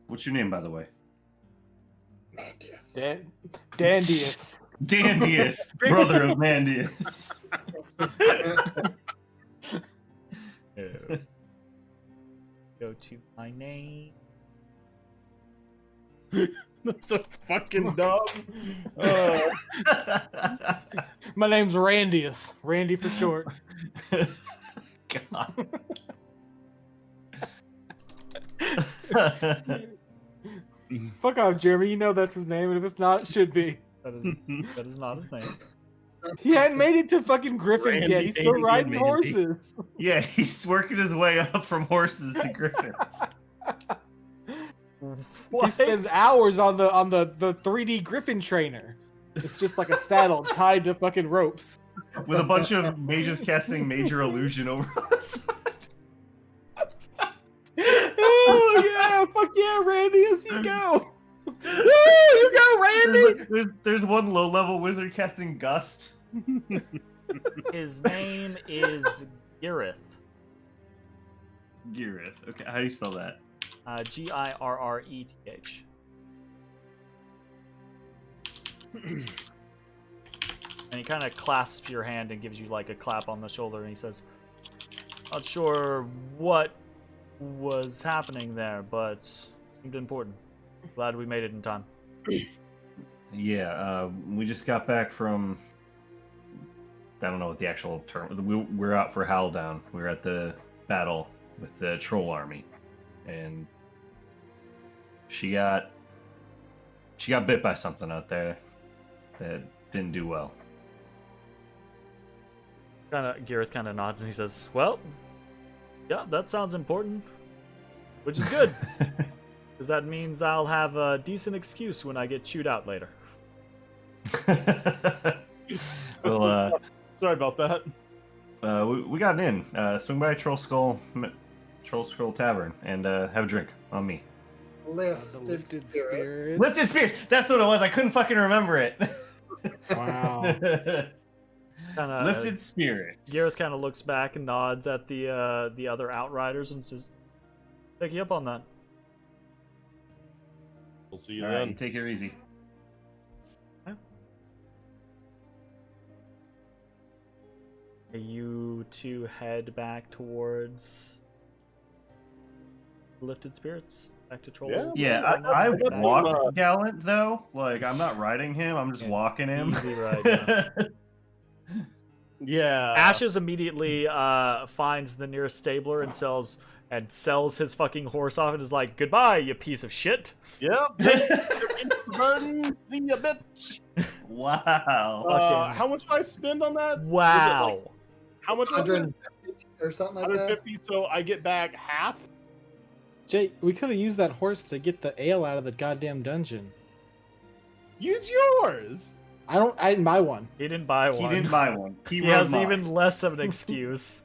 What's your name, by the way? Mandius. Dandius. Dandius, brother of Mandius. Go to my name. That's so fucking dumb. My name's Randius. Randy for short. God. Fuck off, Jeremy. You know that's his name, and if it's not, it should be. That is not his name. He hadn't made it to fucking Griffins yet. Randy, He's still Andy, riding and Mandy. horses. Yeah, he's working his way up from horses to griffins. He spends hours on the 3D Griffin trainer. It's just like a saddle tied to fucking ropes. With a bunch of mages casting major illusion over us. Oh yeah, fuck yeah, Randy, as you go. Woo, you go, Randy. There's one low-level wizard casting gust. His name is Girith. Girith. Okay, how do you spell that? Girreth. And he kind of clasps your hand and gives you like a clap on the shoulder, and he says, "Not sure what was happening there, but seemed important. Glad we made it in time." Yeah, we just got back from... I don't know what the actual term... We're out for Howldown. We were at the battle with the troll army. And she got bit by something out there that didn't do well. Gareth kind of nods and he says, "Well, yeah, that sounds important, which is good, because that means I'll have a decent excuse when I get chewed out later." Well, Sorry about that. we got an inn. Swing by Troll Skull Tavern and have a drink on me. Lifted spirits. Lifted Spears! That's what it was. I couldn't fucking remember it. Wow. Lifted Spirits. Gareth kind of looks back and nods at the other outriders and says, "Pick you up on that." We'll see you All then. right, you take it easy. You two head back towards Lifted Spirits, back to Troll. Yeah. Yeah, I walk Gallant though. Like I'm not riding him. I'm just Yeah, walking him. easy ride, yeah. Yeah. Ashes immediately finds the nearest stabler and sells his fucking horse off and is like, "Goodbye, you piece of shit." Yep. Burden. See ya, bitch. Wow. How much did I spend on that? Wow. Was it, like, how much? was it? 150 or something like that. 150. So I get back half. Jay, we could have used that horse to get the ale out of the goddamn dungeon. Use yours. I didn't buy one. He didn't buy He one. didn't buy one. He rode has mine. even less of an excuse.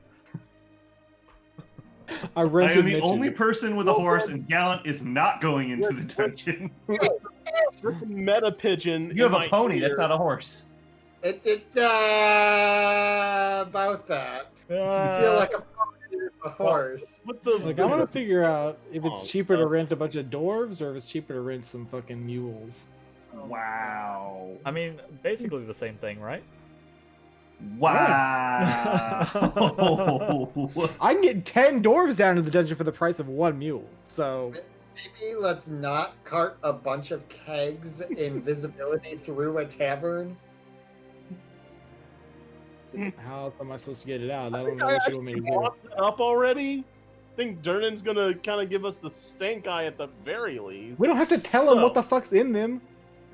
I I rented am the Mitch's. only person with a horse, and Gallant is not going into the dungeon. Freaking meta pigeon. You have in a my pony. ear. That's not a horse. It about that. I feel like a pony is a horse. What the? Like, I want to figure out if it's Oh, cheaper to God. rent a bunch of dwarves or if it's cheaper to rent some fucking mules. Wow. I mean, basically the same thing, right? Wow. I can get 10 dwarves down to the dungeon for the price of one mule. So, Maybe let's not cart a bunch of kegs in visibility through a tavern. how am I supposed to get it out? I I don't think know I what you actually want me to do. brought it up already. I think Durnan's gonna kind of give us the stink eye at the very least. We don't have to tell them what the fuck's in them.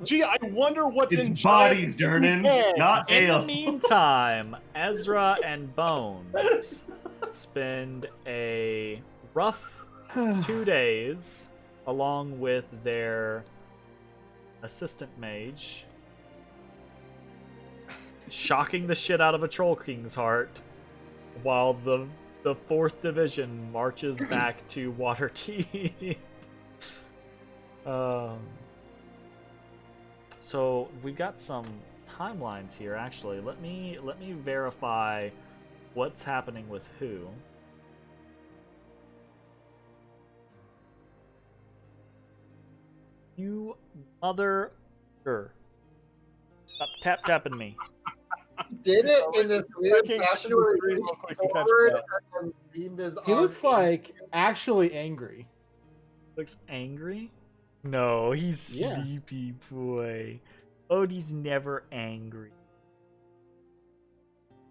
Gee, I wonder what's It's in bodies, giant Durnan, kegs. not In the ale. meantime, Ezra and Bones spend a rough 2 days along with their assistant mage, shocking the shit out of a Troll King's heart, while the 4th Division marches back to Waterdeep. So we've got some timelines here. Actually, let me verify what's happening with who. You mother. Stop tapping me. did it in this weird King fashion King where three he real reached quick and catch forward that. and leaned his He arm looks in. like actually angry. Looks angry? No, he's Yeah. sleepy boy. Odie's never angry.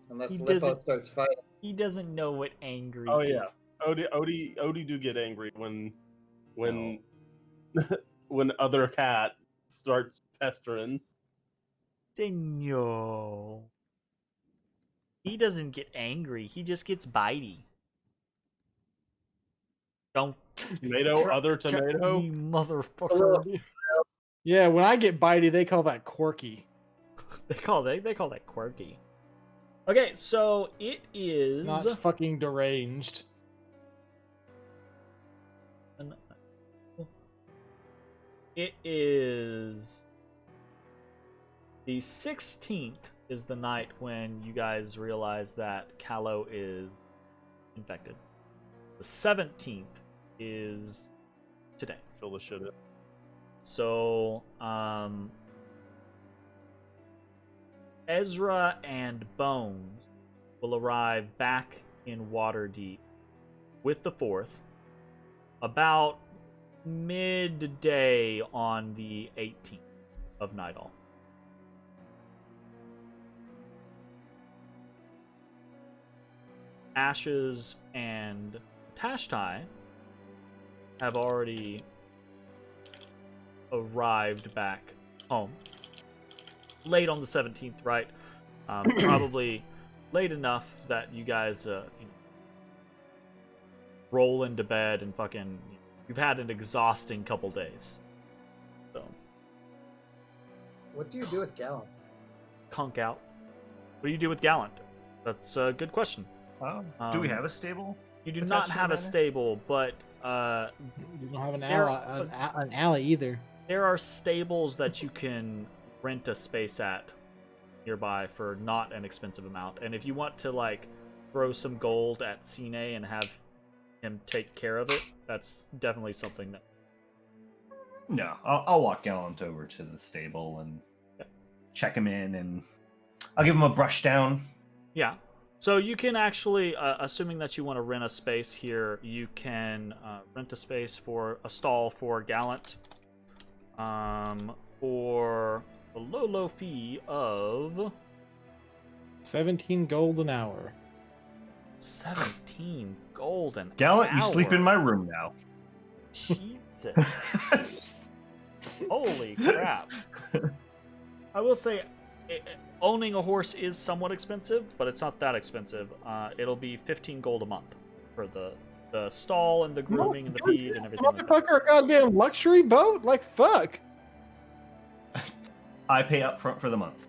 Unless He Lippo doesn't- starts fighting. He doesn't know what angry Oh is. yeah, Odie do get angry when when other cat starts pestering. Senor. He doesn't get angry. He just gets bitey. Don't Tomato, try- other try tomato. me, motherfucker. Yeah, when I get bitey, they call that quirky. They call that quirky. Okay, so it is Not fucking deranged. It is the 16th is the night when you guys realize that Callow is infected. The 17th is today. Fill the shit in. So, Ezrah and Bones will arrive back in Waterdeep with the 4th about midday on the 18th of Nightall. Ashes and Matashtai have already arrived back home. Late on the 17th, right? Probably late enough that you guys roll into bed and fucking... You've had an exhausting couple days. So, What do you do with Gallant? conk out. What do you do with Gallant? That's a good question. Do we have a stable? You do attached not to the have a manor? stable, but You don't have an There- alley, an alley either. there are stables that you can rent a space at nearby for not an expensive amount. And if you want to like throw some gold at Cine and have him take care of it, that's definitely something that... No, I'll walk Gallant over to the stable and check him in, and I'll give him a brush down. Yeah. So you can actually, assuming that you want to rent a space here, you can rent a space for a stall for Gallant for a low fee of 17 gold an hour. 17 gold an Gallant, hour. you sleep in my room now. Jesus. Holy crap. I will say, owning a horse is somewhat expensive, but it's not that expensive. It'll be 15 gold a month for the stall and the grooming and the feed and everything like that. Motherfucker, a goddamn luxury boat? Like, fuck. I pay up front for the month.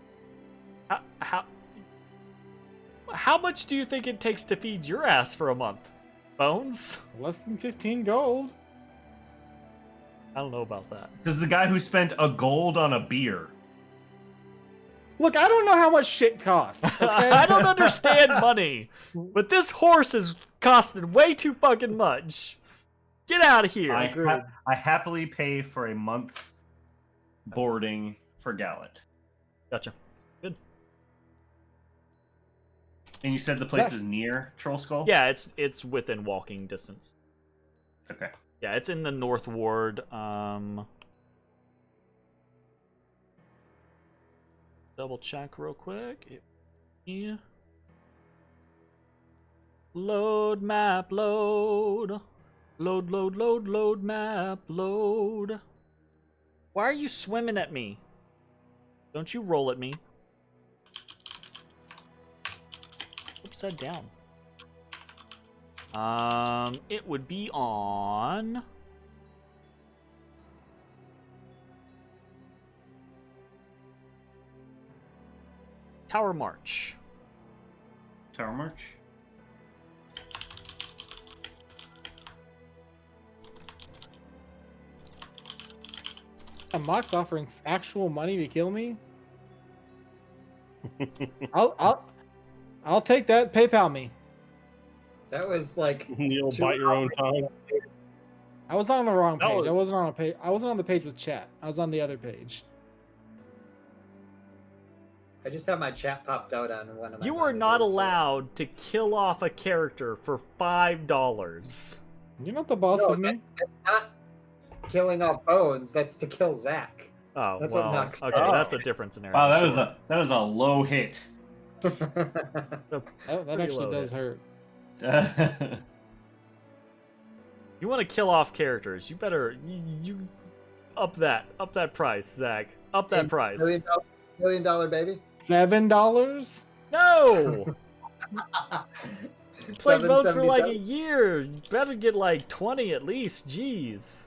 How much do you think it takes to feed your ass for a month, Bones? Less than 15 gold. I don't know about that. This is the guy who spent a gold on a beer. Look, I don't know how much shit costs. Okay? I don't understand money, but this horse is costing way too fucking much. Get out of here. I happily pay for a month's boarding for Gallant. Gotcha. Good. And you said the place is near Troll Skull? Yeah, it's within walking distance. Okay. Yeah, it's in the North Ward. Double check real quick. Yeah. Load map, load. Load map, load. Why are you swimming at me? Don't you roll at me. Upside down. It would be on... Tower March. Tower March? And Mock's offering actual money to kill me? I'll take that. PayPal me. That was like You'll Two bite your own tongue. I was on the wrong That page. was- I wasn't on a page. I wasn't on the page with chat. I was on the other page. I just have my chat popped out on one of my You are not monitors, so- allowed to kill off a character for $5. You're not the boss No, of me. that's not killing off Bones. That's to kill Zach. Oh, That's what well, knocks okay, it that's a off. different scenario. Wow, sure. that was a low hit. A That pretty actually low does hit. hurt. You want to kill off characters? You better you up that price, Zach. Up that price. Million dollar baby. $7? No. You played votes for like a 777? year. You better get like 20 at least. Jeez.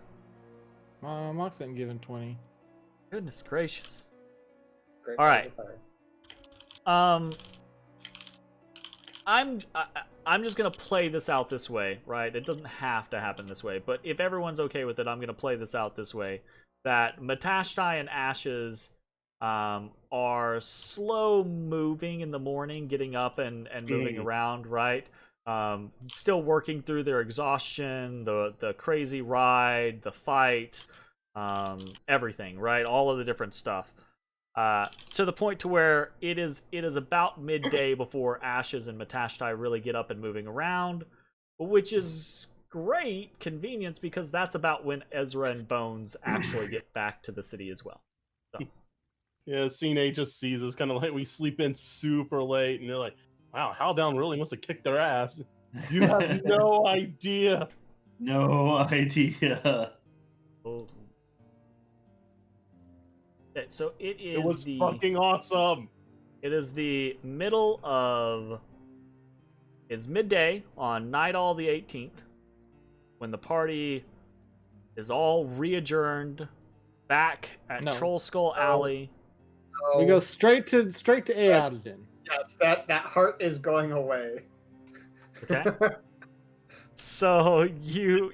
Mox didn't give him 20. Goodness gracious. Great All right. pacifier. I'm just gonna play this out this way, right? It doesn't have to happen this way, but if everyone's okay with it, I'm gonna play this out this way. That Matashtai and Ashes are slow moving in the morning, getting up and moving around, right? Still working through their exhaustion, the crazy ride, the fight, everything, right? All of the different stuff. To the point to where it is about midday before Ashes and Matashtai really get up and moving around, which is great convenience because that's about when Ezrah and Bones actually get back to the city as well. So. Yeah, scene 8 just sees us kind of like we sleep in super late, and they're like, "Wow, Howdown really must have kicked their ass." You have no idea. No idea. Oh. Okay, so It was fucking awesome. It is the middle of. It's midday on Nightall the 18th, when the party is all re-adjourned back at No. Troll Skull Alley. We go straight to Eadden. Yes, that heart is going away. Okay. So you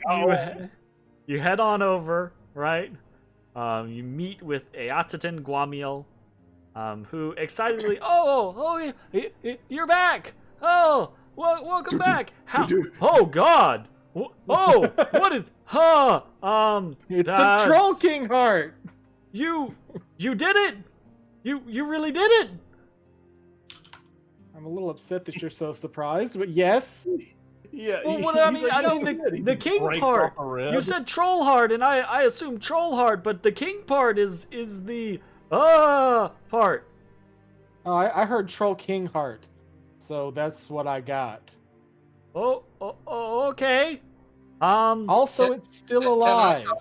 head on over, right? You meet with Eatatin Guamiel, who excitedly, you're back! Oh, welcome back! How? Oh God! Oh, what is? It's the Troll King heart. You did it! You really did it! I'm a little upset that you're so surprised, but yes. Yeah. Well, what he's I mean, like, I "Yeah, mean we did." He the king breaks part. off a rib. You said troll heart, and I assume troll heart, but the king part is the part. Oh, I heard Troll King heart, so that's what I got. Oh, okay. Also, it's still alive.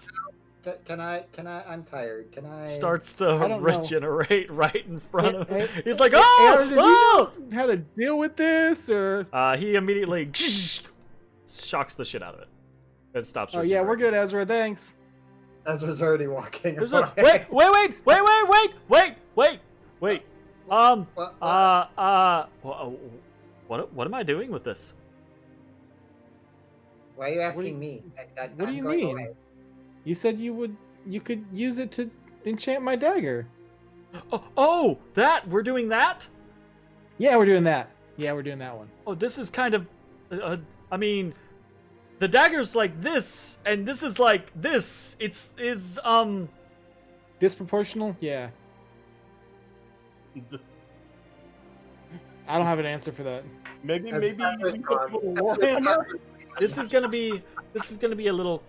Can I? I'm tired. Can I? Starts to I don't know. regenerate right in front of him. Hey, He's like, Aaron, did you oh! know how to deal with this, or? He immediately shocks the shit out of it. It stops. Oh yeah, we're good, Ezra. Thanks. Ezra's already walking There's away. wait. What? What am I doing with this? Why are you asking me? What do you mean? You said you could use it to enchant my dagger. Oh, that we're doing that. Yeah, we're doing that. Yeah, we're doing that one. Oh, this is kind of. I mean, the dagger's like this, and this is like this. It's Disproportional? Yeah. I don't have an answer for that. Maybe Ezra's we could gone. put a Warhammer. This is gonna be a little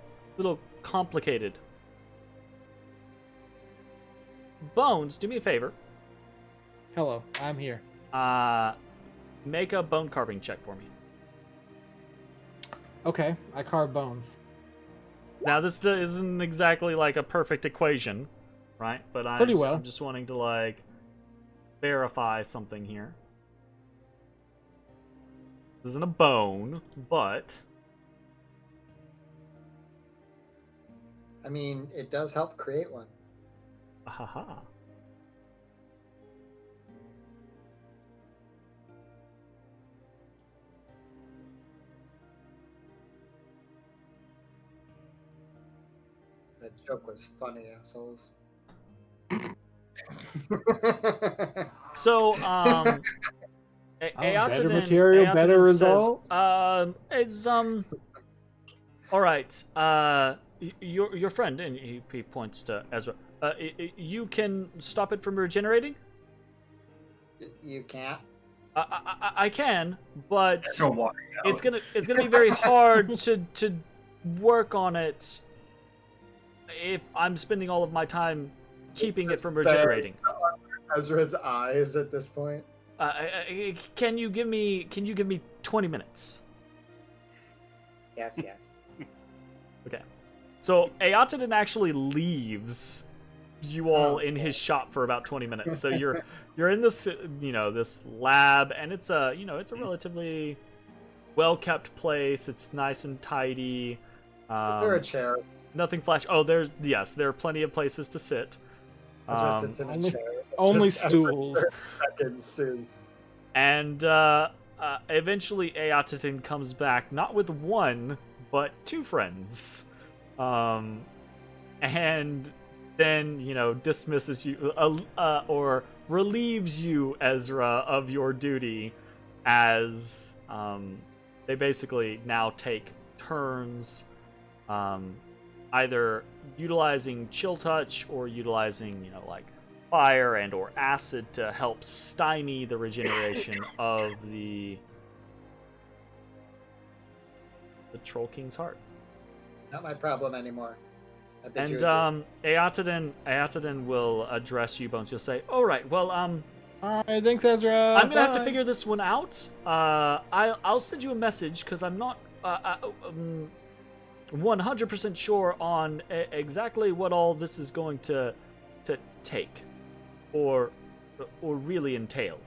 complicated. Bones, do me a favor. Hello, I'm here. Make a bone carving check for me. Okay, I carve bones. Now this isn't exactly like a perfect equation, right? But Pretty well. I'm just wanting to like verify something here. This isn't a bone, but I mean, it does help create one. haha. That joke was funny, assholes. So, better material, better result? It's all right. Your friend, and he points to Ezra. You can stop it from regenerating. You can't. I can, but Go walk out. it's gonna be very hard to work on it if I'm spending all of my time keeping it from regenerating. Ezra's eyes at this point. Can you give me 20 minutes? Yes, yes. Okay. So Eotaden actually leaves you all in his shop for about 20 minutes. So you're in this this lab, and it's a relatively well kept place. It's nice and tidy. Is there a chair? Nothing flash. Oh, there are plenty of places to sit. Ezra sits in a only- chair. Only Just every stools. 30 seconds is- And eventually Eotaden comes back, not with one, but two friends. And then, dismisses you, or relieves you, Ezra, of your duty, as they basically now take turns, either utilizing chill touch or utilizing, fire and or acid to help stymie the regeneration of the Troll King's heart. Not my problem anymore. I bet And you agree. Eotaden will address you, Bones. He'll say, "All right, well, All right, thanks, Ezra. I'm gonna have to Bye. figure this one out. I'll send you a message because I'm not 100% sure on exactly what all this is going to take, or really entail."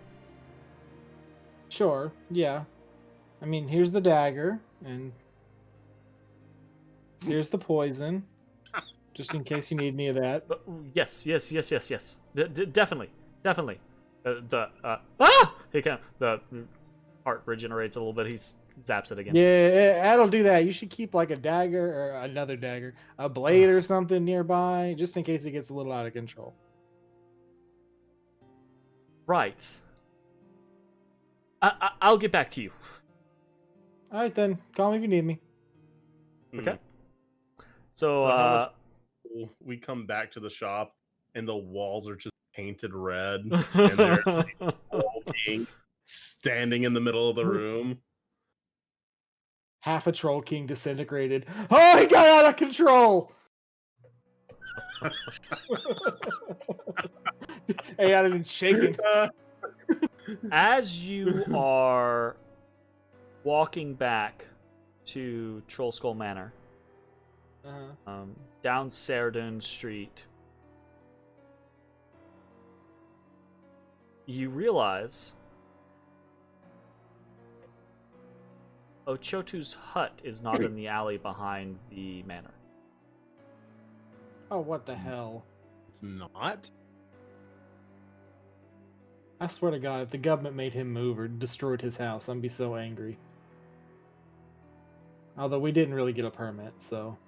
Sure. Yeah. I mean, here's the dagger, and here's the poison, just in case you need any of that. But yes. Definitely. The heart regenerates a little bit. He zaps it again. Yeah, that'll do that. You should keep like a dagger or another dagger, a blade or something nearby, just in case it gets a little out of control. Right. I'll get back to you. All right, then. Call me if you need me. Okay. So So, how much we come back to the shop and the walls are just painted red and there's Troll King standing in the middle of the room. Half a Troll King disintegrated. Oh, he got out of control! Hey, I didn't shaking. as you are walking back to Troll Skull Manor, down Serdun Street, you realize Ochotu's hut is not in the alley behind the manor. Oh, what the hell? It's not? I swear to God, if the government made him move or destroyed his house, I'd be so angry. Although we didn't really get a permit, so.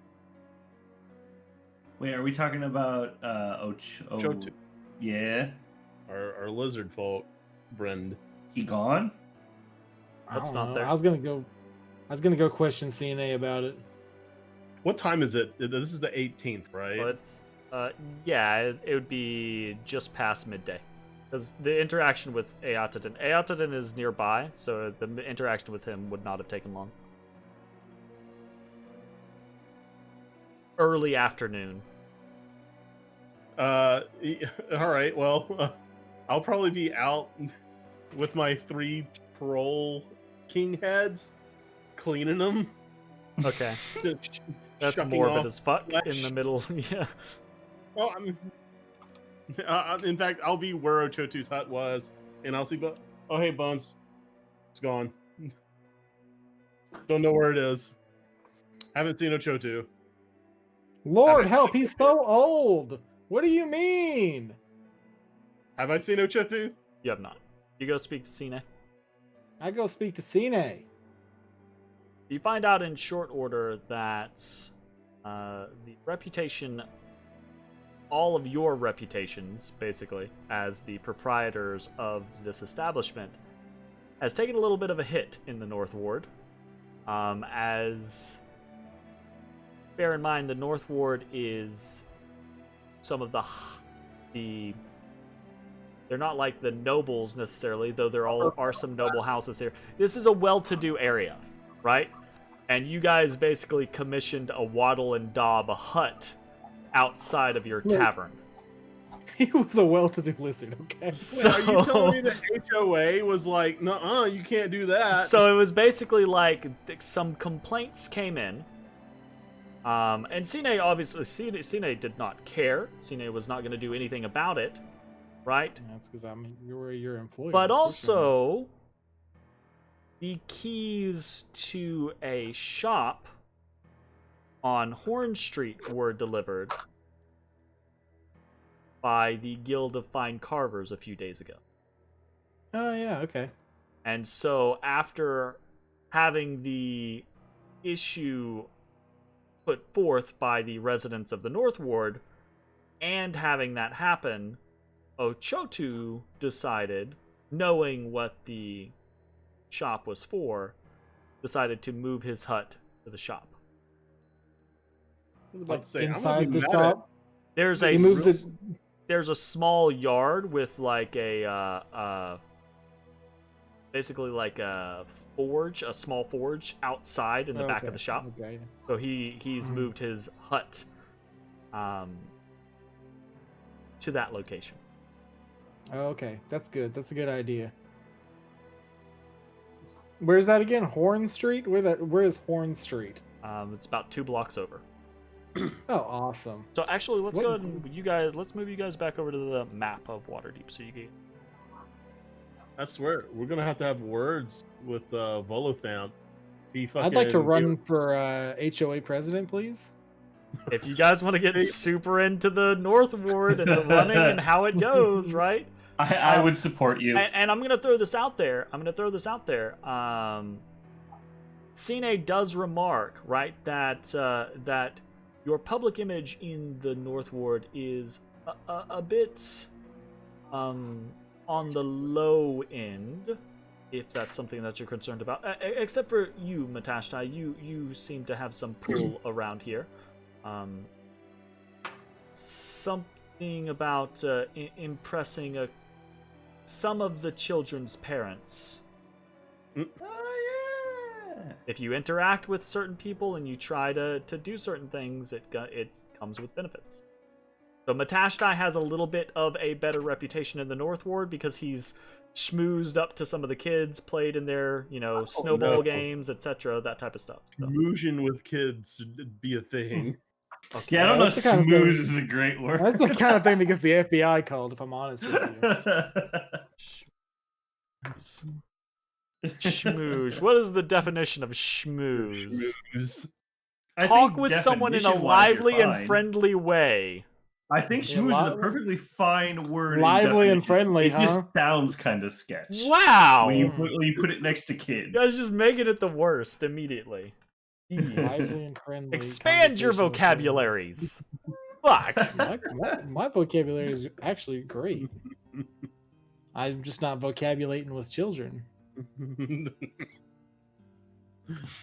Wait, are we talking about Chotu. Yeah, Our lizard folk, Brend. he gone? That's I not don't know. there. I was gonna go question CNA about it. What time is it? This is the 18th, right? Well, it's it would be just past midday, because the interaction with Eotaden is nearby, so the interaction with him would not have taken long. Early afternoon. All right. Well, I'll probably be out with my 3 Troll King heads, cleaning them. Okay, that's Shucking morbid off as fuck in flesh. the middle. Yeah. Well, in fact, I'll be where Ochotu's hut was, and I'll see. Oh, hey, Bones, it's gone. Don't know where it is. Haven't seen Ochotu. Lord help, he's so old. What do you mean? Have I seen Ochotu? You have not. You go speak to Cine. I go speak to CNA. You find out in short order that the reputation, all of your reputations, basically, as the proprietors of this establishment, has taken a little bit of a hit in the North Ward. As bear in mind, the North Ward is some of the They're not like the nobles necessarily, though there are some noble houses here. This is a well-to-do area, right? And you guys basically commissioned a Waddle and Daub hut outside of your tavern. He was a well-to-do lizard, okay? So, Are you telling me the HOA was like, "Nuh-uh, you can't do that"? So it was basically like some complaints came in. And Sine, obviously, Sine did not care. Sine was not going to do anything about it, right? That's because you're your employer. But also, the keys to a shop on Horn Street were delivered by the Guild of Fine Carvers a few days ago. Oh, yeah, okay. And so after having the issue put forth by the residents of the North Ward, and having that happen, Ochotu decided, knowing what the shop was for, decided to move his hut to the shop. I was about to say, I'm Inside gonna be the mad shop. There's He moved it. there's a small yard with like a basically like a forge, a small forge outside in the back of the shop. Okay. So he's moved his hut to that location. Oh, okay, that's good. That's a good idea. Where's that again? Horn Street? Where is Horn Street? It's about 2 blocks over. Oh, awesome. So actually, let's What- go ahead and let's move you guys back over to the map of Waterdeep so you can. I swear, we're gonna have to have words with Volothamp. I'd like to run for HOA president, please. If you guys want to get super into the North Ward and the running and how it goes, right? I would support you. And I'm gonna throw this out there. Sine does remark, right, that your public image in the North Ward is a bit on the low end, if that's something that you're concerned about. Except for you, Matashtai, you seem to have some pull around here. Something about impressing some of the children's parents. Oh, yeah. If you interact with certain people and you try to do certain things, it comes with benefits. So Matashtai has a little bit of a better reputation in the North Ward because he's schmoozed up to some of the kids, played in their, snowball games, etc., that type of stuff. So. Schmoozing with kids should be a thing. Okay. Yeah, I don't know if That's the kind of thing- smooth is a great word. That's the kind of thing that gets the FBI called, if I'm honest with you. Schmooze. What is the definition of schmooze? Schmooze. I Talk think with someone in a definition-wise, lively you're and fine. friendly way. I think Yeah, schmooze is a perfectly fine word. in Lively and definition. friendly, It just huh? sounds kind of sketch. Wow! When you put it next to kids. You guys just making it the worst immediately. Lively and friendly. Expand your conversation with vocabularies. Fuck. friends. My vocabulary is actually great. I'm just not vocabulating with children.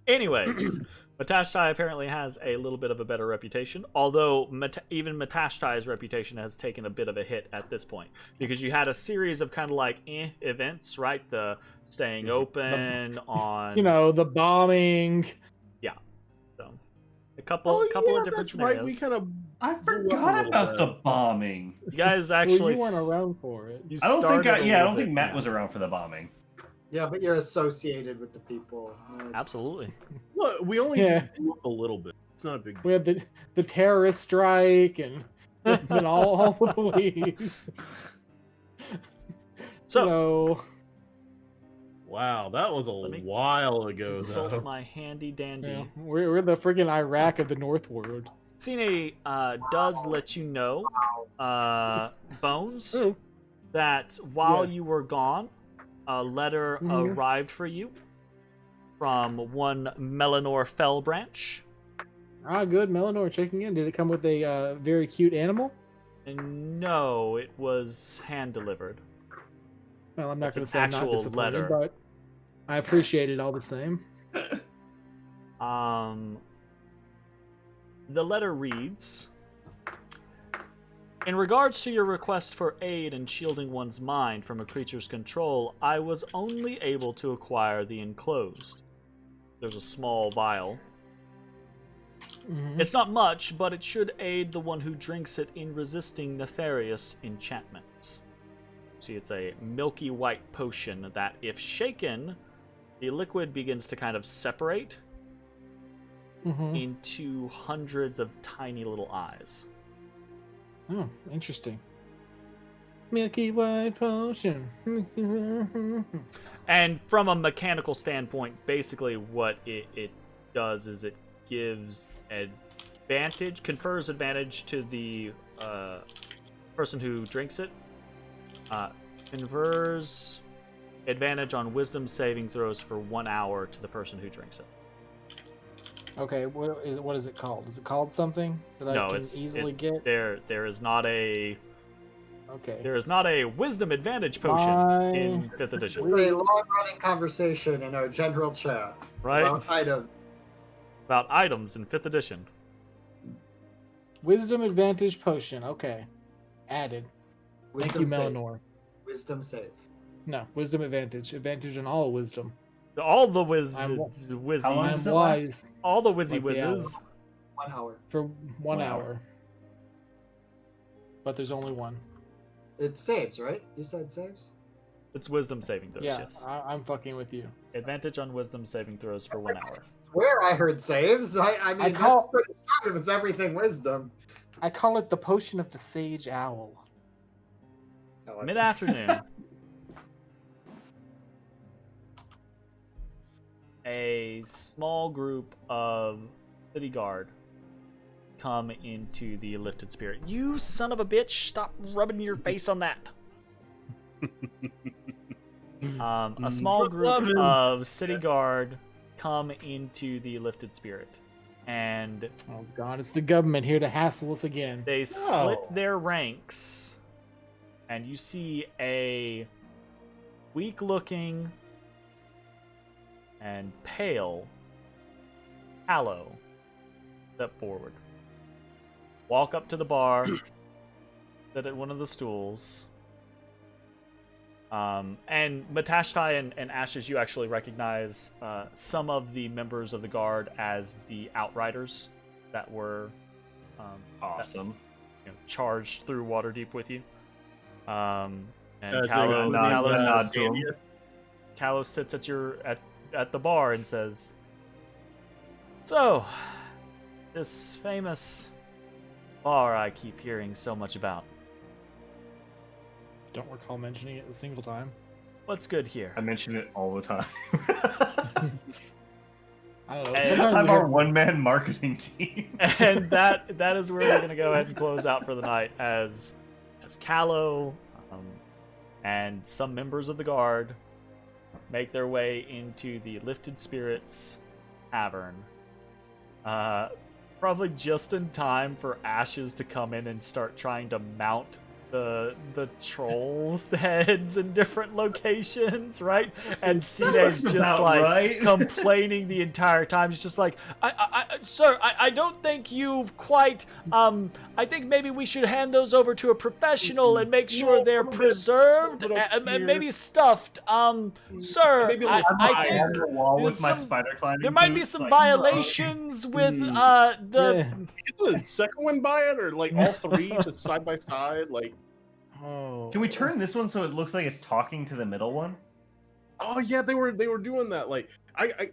Anyways, Matashtai apparently has a little bit of a better reputation, although even Matashtai's reputation has taken a bit of a hit at this point, because you had a series of kind of like events, right? The staying open on... The bombing. So, a couple of different that's scenarios. right. We kind of I forgot about the bombing. You guys Well, actually... you weren't around for it. you I don't think started a I little don't think bit, Matt yeah. was around for the bombing. Yeah, but you're associated with the people. Absolutely. look. We only Yeah. do a little bit. It's not a big We deal. had the terrorist strike and all the police. So, Wow, that was a Let me while ago, consult though. my handy dandy. Yeah, we're the freaking Iraq of the North World. Cine does let you know, Bones, Oh. that while Yes. you were gone, a letter Mhm. arrived for you from one Melanor Fellbranch. Ah, good. Melanor checking in. Did it come with a very cute animal? And no, it was hand delivered. Well, I'm not It's going an to say I'm not actual disappointed, letter. but I appreciate it all the same. The letter reads, In regards to your request for aid in shielding one's mind from a creature's control, I was only able to acquire the enclosed. There's a small vial. Mhm. It's not much, but it should aid the one who drinks it in resisting nefarious enchantments. See, it's a milky white potion that, if shaken, the liquid begins to kind of separate Mhm. into hundreds of tiny little eyes. Oh, interesting. Milky white potion. And from a mechanical standpoint, basically what it does is it gives confers advantage to the person who drinks it, confers advantage on wisdom saving throws for 1 hour to the person who drinks it. Okay, what is it called? Is it called something that I can easily get? There is not a Okay. There is not a wisdom advantage potion in 5th edition. It's a long-running conversation in our general chat Right? about items. About items in 5th edition. Wisdom advantage potion. Okay. Added. Thank you, Wisdom save. Melanor. Wisdom save. No, wisdom advantage. Advantage on all wisdom. All the How long whizzies. is I'm it left? wise All the Like whizzy the whizzes. 1 hour. for 1 1 hour. hour. But there's only one. It saves, right? You said saves? It's wisdom saving throws, Yeah, yes. I'm fucking with you. Advantage on wisdom saving throws for 1 hour. Where I heard saves. I mean, that's pretty strong if it's everything wisdom. I call it the potion of the sage owl. I like it. Mid-afternoon. A small group of city guard come into the lifted spirit. You son of a bitch! Stop rubbing your face on that. A small group of city guard come into the lifted spirit, and Oh god, it's the government here to hassle us again. they split their ranks, and you see a weak-looking and pale Hallow step forward, walk up to the bar, sit at one of the stools. And Matashtai and Ashes, you actually recognize some of the members of the guard as the Outriders that were Awesome. charged through Waterdeep with you. And It's Callow, like a Callow, nod to him. Callow sits at at the bar and says, "So, this famous bar I keep hearing so much about. Don't recall mentioning it a single time. What's good here?" I mention it all the time. I don't know. And- Sometimes I'm we our hear- one-man marketing team. And that is where we're gonna go ahead and close out for the night as Callow and some members of the guard make their way into the Lifted Spirits Tavern. Probably just in time for Ashes to come in and start trying to mount the trolls' heads in different locations, right? And Sine's just about like right. complaining the entire time. He's just like, Sir, I don't think you've quite. I think maybe we should hand those over to a professional and make sure they're preserved and maybe stuffed. Sir, Maybe I I think have the wall with my some- spider climbing. there might be boots, some like, violations with the. Yeah. Get the second one by it, or like all three just side by side, like. Oh. Can we turn this one so it looks like it's talking to the middle one? Oh yeah, they were doing that. Like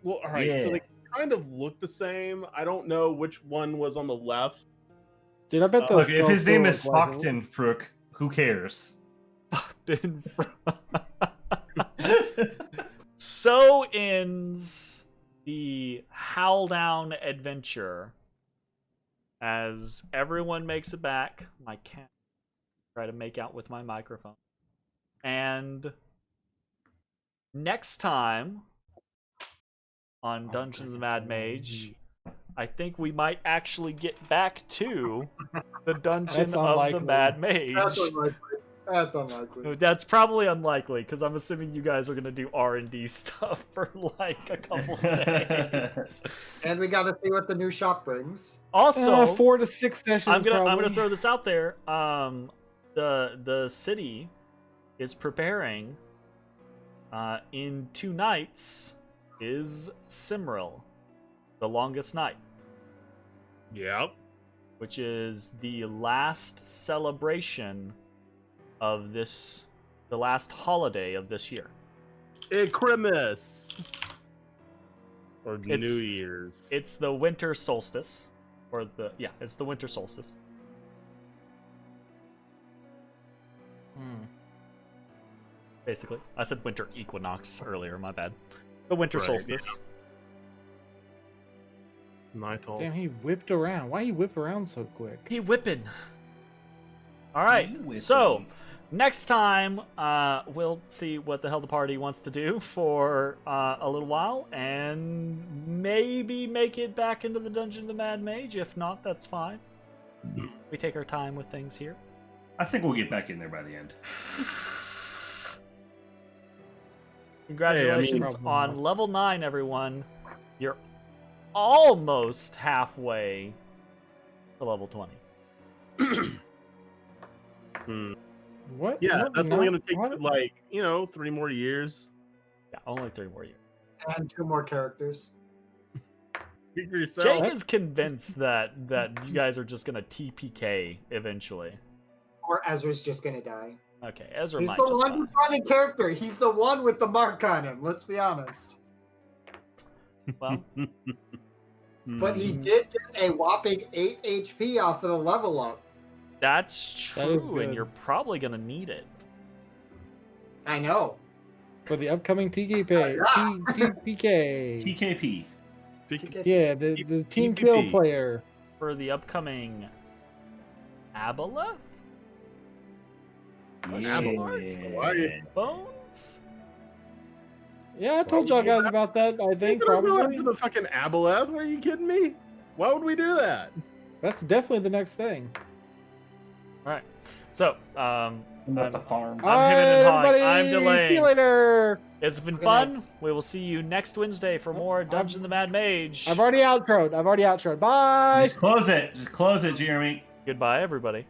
well, all right. So Yeah. they kind of look the same. I don't know which one was on the left. Dude, I bet the Look, if his name is skull was like- Faktenfruk, who cares? So ends the Howldown adventure. As everyone makes it back, my cat try to make out with my microphone. And next time on Dungeons of Mad Mage, I think we might actually get back to the dungeon That's of the unlikely. Mad Mage. That's unlikely. That's unlikely. That's probably unlikely because I'm assuming you guys are gonna do R&D stuff for like a couple days. And we got to see what the new shop brings. Also, 4 to 6 sessions. I'm gonna probably. throw this out there. The city is preparing. In 2 nights is Simril, the longest night, Yep. which is the last celebration of this, the last holiday of this year. Christmas. Or New It's- Year's. It's the winter solstice, or it's the winter solstice. Hmm. Basically, I said winter equinox earlier. My bad. The winter Right, solstice. Nighthall. Damn, he whipped around. Why he whip around so quick? He whipping. All right, He so whipping. next time we'll see what the hell the party wants to do for a little while, and maybe make it back into the dungeon of the Mad Mage. If not, that's fine. We take our time with things here. I think we'll get back in there by the end. Congratulations Probably on not. level 9, everyone. You're almost halfway to level 20. Hmm. What? Yeah, No, that's not- only going to take, what? like, 3 more years. Yeah, only 3 more years. And 2 more characters. Speak for yourself. Jake is convinced that you guys are just gonna TPK eventually. Or Ezra's just gonna die. Okay, Ezra He's might the just one die. defining character. He's the one with the mark on him. Let's be honest. Well, But he Hmm. did get a whopping 8 HP off of the level up. that's That is true, and good. you're probably gonna need it. I know. For the upcoming TKP. TPK. TKP. Yeah, the team kill TPP. player. For the upcoming Aboleth? Yeah. Bones? Yeah, I told y'all guys about that. I think We're gonna go probably. after the fucking Aboleth? Are you kidding me? Why would we do that? That's definitely the next thing. Alright. So, I'm at the farm. I'm hemming and hawing. everybody, I'm delaying. See you later. it's been Good fun. night. We will see you next Wednesday for more Dungeon of the Mad Mage. I've already outroed. Bye. Just close it. Just close it, Jeremy. Goodbye, everybody.